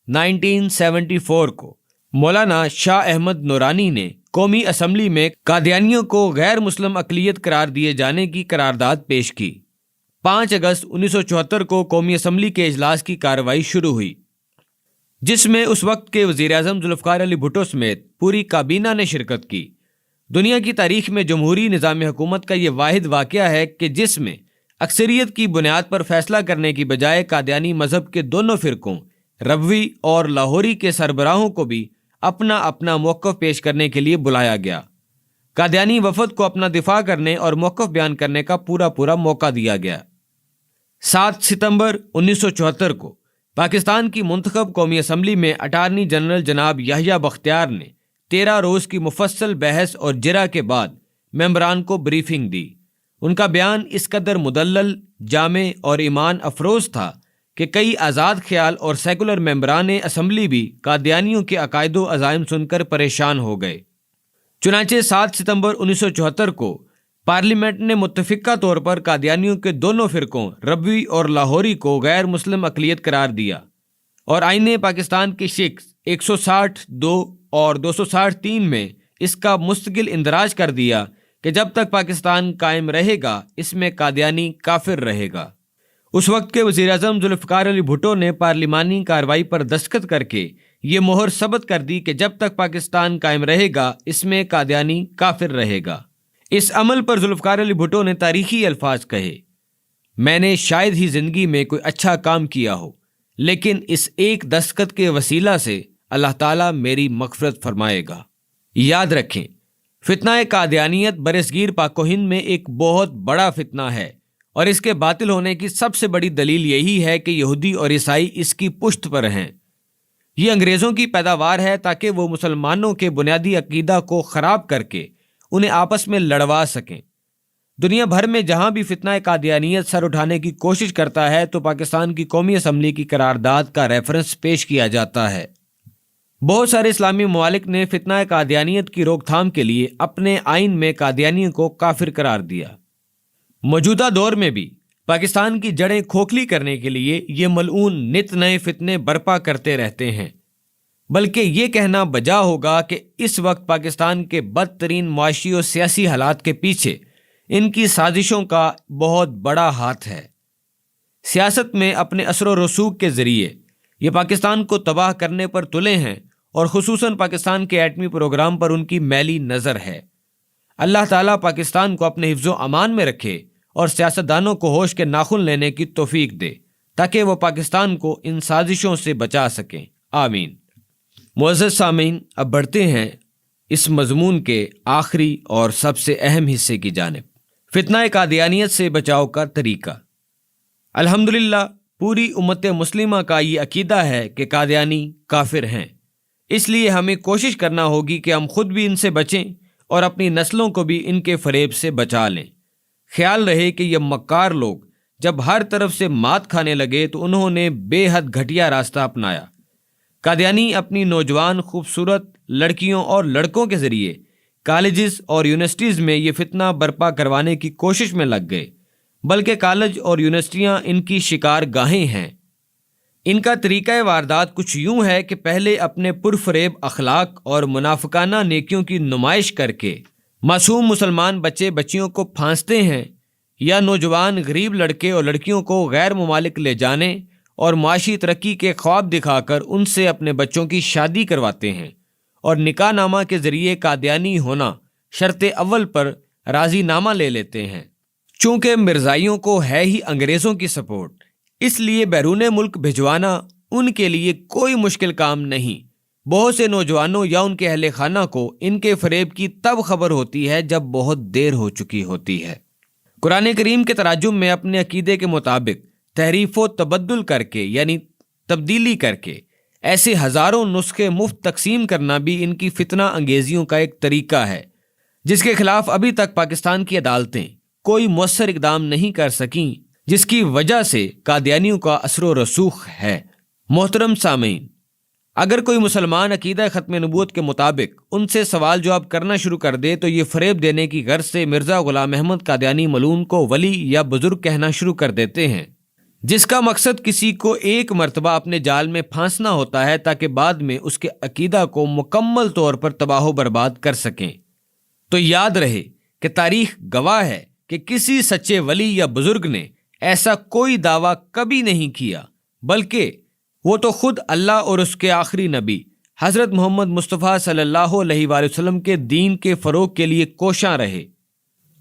B: 1974 کو مولانا شاہ احمد نورانی نے قومی اسمبلی میں قادیانیوں کو غیر مسلم اقلیت قرار دیے جانے کی قرارداد پیش کی۔ 5 اگست 1974 کو قومی اسمبلی کے اجلاس کی کارروائی شروع ہوئی، جس میں اس وقت کے وزیر اعظم ذوالفقار علی بھٹو سمیت پوری کابینہ نے شرکت کی۔ دنیا کی تاریخ میں جمہوری نظام حکومت کا یہ واحد واقعہ ہے کہ جس میں اکثریت کی بنیاد پر فیصلہ کرنے کی بجائے قادیانی مذہب کے دونوں فرقوں ربوی اور لاہوری کے سربراہوں کو بھی اپنا اپنا موقف پیش کرنے کے لیے بلایا گیا۔ قادیانی وفد کو اپنا دفاع کرنے اور موقف بیان کرنے کا پورا موقع دیا گیا۔ 7 ستمبر 1974 کو پاکستان کی منتخب قومی اسمبلی میں اٹارنی جنرل جناب یحییٰ بختیار نے 13 روز کی مفصل بحث اور جرح کے بعد ممبران کو بریفنگ دی۔ ان کا بیان اس قدر مدلل، جامع اور ایمان افروز تھا کہ کئی آزاد خیال اور سیکولر ممبران اسمبلی بھی قادیانیوں کے عقائد و عزائم سن کر پریشان ہو گئے۔ چنانچہ 7 ستمبر 1974 کو پارلیمنٹ نے متفقہ طور پر قادیانیوں کے دونوں فرقوں ربوی اور لاہوری کو غیر مسلم اقلیت قرار دیا اور آئین پاکستان کی شکست 160(2) اور 260(3) میں اس کا مستقل اندراج کر دیا کہ جب تک پاکستان قائم رہے گا اس میں قادیانی کافر رہے گا۔ اس وقت کے وزیر اعظم ذوالفقار علی بھٹو نے پارلیمانی کارروائی پر دستخط کر کے یہ مہر ثبت کر دی کہ جب تک پاکستان قائم رہے گا اس میں قادیانی کافر رہے گا۔ اس عمل پر ذوالفقار علی بھٹو نے تاریخی الفاظ کہے، میں نے شاید ہی زندگی میں کوئی اچھا کام کیا ہو، لیکن اس ایک دستخط کے وسیلہ سے اللہ تعالیٰ میری مغفرت فرمائے گا۔ یاد رکھیں، فتنہ قادیانیت برصغیر پاک و ہند میں ایک بہت بڑا فتنہ ہے، اور اس کے باطل ہونے کی سب سے بڑی دلیل یہی ہے کہ یہودی اور عیسائی اس کی پشت پر ہیں۔ یہ انگریزوں کی پیداوار ہے تاکہ وہ مسلمانوں کے بنیادی عقیدہ کو خراب کر کے انہیں آپس میں لڑوا سکیں۔ دنیا بھر میں جہاں بھی فتنہ قادیانیت سر اٹھانے کی کوشش کرتا ہے تو پاکستان کی قومی اسمبلی کی قرارداد کا ریفرنس پیش کیا جاتا ہے۔ بہت سارے اسلامی ممالک نے فتنہ قادیانیت کی روک تھام کے لیے اپنے آئین میں قادیانیوں کو کافر قرار دیا۔ موجودہ دور میں بھی پاکستان کی جڑیں کھوکھلی کرنے کے لیے یہ ملعون نت نئے فتنے برپا کرتے رہتے ہیں، بلکہ یہ کہنا بجا ہوگا کہ اس وقت پاکستان کے بدترین معاشی و سیاسی حالات کے پیچھے ان کی سازشوں کا بہت بڑا ہاتھ ہے۔ سیاست میں اپنے اثر و رسوخ کے ذریعے یہ پاکستان کو تباہ کرنے پر تلے ہیں، اور خصوصاً پاکستان کے ایٹمی پروگرام پر ان کی میلی نظر ہے۔ اللہ تعالیٰ پاکستان کو اپنے حفظ و امان میں رکھے اور سیاستدانوں کو ہوش کے ناخن لینے کی توفیق دے تاکہ وہ پاکستان کو ان سازشوں سے بچا سکیں، آمین۔ معزز سامعین، اب بڑھتے ہیں اس مضمون کے آخری اور سب سے اہم حصے کی جانب، فتنہ قادیانیت سے بچاؤ کا طریقہ۔ الحمدللہ پوری امت مسلمہ کا یہ عقیدہ ہے کہ قادیانی کافر ہیں، اس لیے ہمیں کوشش کرنا ہوگی کہ ہم خود بھی ان سے بچیں اور اپنی نسلوں کو بھی ان کے فریب سے بچا لیں۔ خیال رہے کہ یہ مکار لوگ جب ہر طرف سے مات کھانے لگے تو انہوں نے بے حد گھٹیا راستہ اپنایا۔ قادیانی اپنی نوجوان خوبصورت لڑکیوں اور لڑکوں کے ذریعے کالجز اور یونیورسٹیز میں یہ فتنہ برپا کروانے کی کوشش میں لگ گئے، بلکہ کالج اور یونیورسٹیاں ان کی شکار گاہیں ہیں۔ ان کا طریقہ واردات کچھ یوں ہے کہ پہلے اپنے پرفریب اخلاق اور منافقانہ نیکیوں کی نمائش کر کے معصوم مسلمان بچے بچیوں کو پھانستے ہیں، یا نوجوان غریب لڑکے اور لڑکیوں کو غیر ممالک لے جانے اور معاشی ترقی کے خواب دکھا کر ان سے اپنے بچوں کی شادی کرواتے ہیں، اور نکاح نامہ کے ذریعے قادیانی ہونا شرط اول پر راضی نامہ لے لیتے ہیں۔ چونکہ مرزائیوں کو ہے ہی انگریزوں کی سپورٹ، اس لیے بیرون ملک بھجوانا ان کے لیے کوئی مشکل کام نہیں۔ بہت سے نوجوانوں یا ان کے اہل خانہ کو ان کے فریب کی تب خبر ہوتی ہے جب بہت دیر ہو چکی ہوتی ہے۔ قرآن کریم کے تراجم میں اپنے عقیدے کے مطابق تحریف و تبدل کر کے، یعنی تبدیلی کر کے، ایسے ہزاروں نسخے مفت تقسیم کرنا بھی ان کی فتنہ انگیزیوں کا ایک طریقہ ہے، جس کے خلاف ابھی تک پاکستان کی عدالتیں کوئی مؤثر اقدام نہیں کر سکیں، جس کی وجہ سے قادیانیوں کا اثر و رسوخ ہے۔ محترم سامعین، اگر کوئی مسلمان عقیدہ ختم نبوت کے مطابق ان سے سوال جواب کرنا شروع کر دے تو یہ فریب دینے کی غرض سے مرزا غلام احمد قادیانی ملعون کو ولی یا بزرگ کہنا شروع کر دیتے ہیں، جس کا مقصد کسی کو ایک مرتبہ اپنے جال میں پھانسنا ہوتا ہے تاکہ بعد میں اس کے عقیدہ کو مکمل طور پر تباہ و برباد کر سکیں۔ تو یاد رہے کہ تاریخ گواہ ہے کہ کسی سچے ولی یا بزرگ نے ایسا کوئی دعویٰ کبھی نہیں کیا، بلکہ وہ تو خود اللہ اور اس کے آخری نبی حضرت محمد مصطفیٰ صلی اللہ علیہ وآلہ وسلم کے دین کے فروغ کے لیے کوشاں رہے۔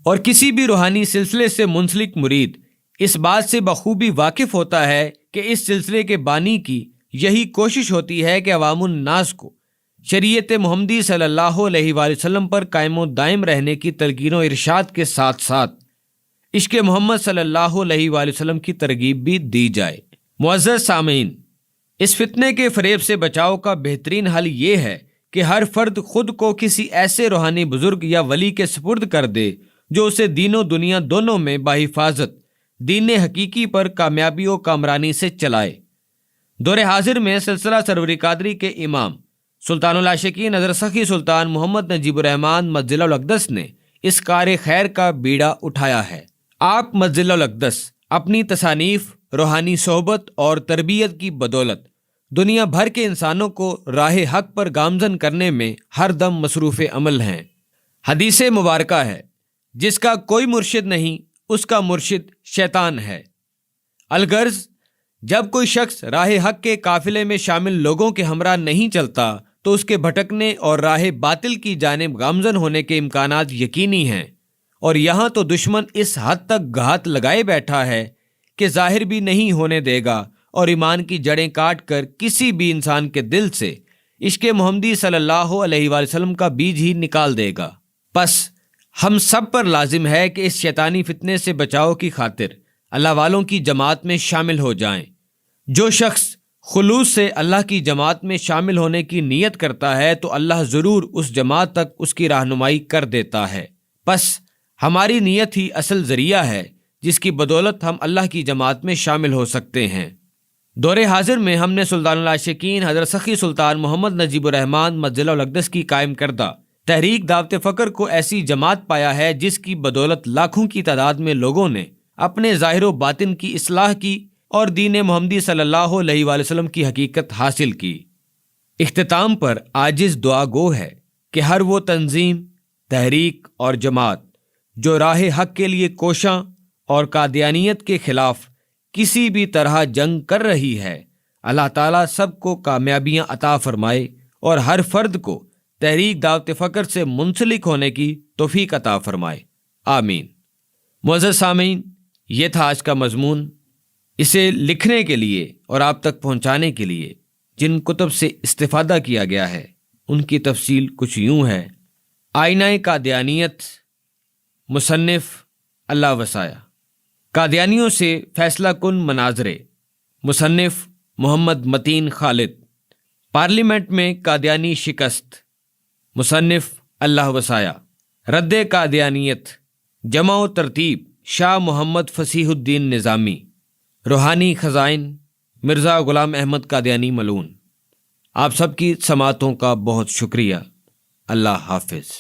B: اور کسی بھی روحانی سلسلے سے منسلک مرید اس بات سے بخوبی واقف ہوتا ہے کہ اس سلسلے کے بانی کی یہی کوشش ہوتی ہے کہ عوام الناس کو شریعت محمدی صلی اللہ علیہ وآلہ وسلم پر قائم و دائم رہنے کی تلقین و ارشاد کے ساتھ ساتھ عشق محمد صلی اللہ علیہ وآلہ وسلم کی ترغیب بھی دی جائے۔ معزز سامعین، اس فتنے کے فریب سے بچاؤ کا بہترین حل یہ ہے کہ ہر فرد خود کو کسی ایسے روحانی بزرگ یا ولی کے سپرد کر دے جو اسے دین و دنیا دونوں میں بحفاظت دین حقیقی پر کامیابی و کامرانی سے چلائے۔ دور حاضر میں سلسلہ سرور قادری کے امام سلطان العاشقین حضرت سخی سلطان محمد نجیب الرحمن مجدل الاقدس نے اس کار خیر کا بیڑا اٹھایا ہے۔ آپ مجدل الاقدس اپنی تصانیف، روحانی صحبت اور تربیت کی بدولت دنیا بھر کے انسانوں کو راہ حق پر گامزن کرنے میں ہر دم مصروف عمل ہیں۔ حدیث مبارکہ ہے، جس کا کوئی مرشد نہیں اس کا مرشد شیطان ہے۔ الغرض جب کوئی شخص راہ حق کے قافلے میں شامل لوگوں کے ہمراہ نہیں چلتا تو اس کے بھٹکنے اور راہ باطل کی جانب گامزن ہونے کے امکانات یقینی ہیں، اور یہاں تو دشمن اس حد تک گھات لگائے بیٹھا ہے کہ ظاہر بھی نہیں ہونے دے گا اور ایمان کی جڑیں کاٹ کر کسی بھی انسان کے دل سے عشق محمدی صلی اللہ علیہ وآلہ وسلم کا بیج ہی نکال دے گا۔ پس ہم سب پر لازم ہے کہ اس شیطانی فتنے سے بچاؤ کی خاطر اللہ والوں کی جماعت میں شامل ہو جائیں۔ جو شخص خلوص سے اللہ کی جماعت میں شامل ہونے کی نیت کرتا ہے تو اللہ ضرور اس جماعت تک اس کی رہنمائی کر دیتا ہے۔ پس ہماری نیت ہی اصل ذریعہ ہے جس کی بدولت ہم اللہ کی جماعت میں شامل ہو سکتے ہیں۔ دور حاضر میں ہم نے سلطان العاشقین حضرت سخی سلطان محمد نجیب الرحمن مجدل الاقدس کی قائم کردہ تحریک دعوت فقر کو ایسی جماعت پایا ہے جس کی بدولت لاکھوں کی تعداد میں لوگوں نے اپنے ظاہر و باطن کی اصلاح کی اور دین محمدی صلی اللہ علیہ وآلہ وسلم کی حقیقت حاصل کی۔ اختتام پر عاجز دعا گو ہے کہ ہر وہ تنظیم، تحریک اور جماعت جو راہ حق کے لیے کوشاں اور قادیانیت کے خلاف کسی بھی طرح جنگ کر رہی ہے، اللہ تعالیٰ سب کو کامیابیاں عطا فرمائے اور ہر فرد کو تحریک دعوت فقر سے منسلک ہونے کی توفیق عطا فرمائے، آمین۔ معزز سامعین، یہ تھا آج کا مضمون۔ اسے لکھنے کے لیے اور آپ تک پہنچانے کے لیے جن کتب سے استفادہ کیا گیا ہے ان کی تفصیل کچھ یوں ہے۔ آئینہ قادیانیت، مصنف اللہ وسایا۔ قادیانیوں سے فیصلہ کن مناظرے، مصنف محمد متین خالد۔ پارلیمنٹ میں قادیانی شکست، مصنف اللہ وسایا۔ رد قادیانیت، جمع و ترتیب شاہ محمد فصیح الدین نظامی۔ روحانی خزائن، مرزا غلام احمد قادیانی ملون۔ آپ سب کی سماعتوں کا بہت شکریہ۔ اللہ حافظ۔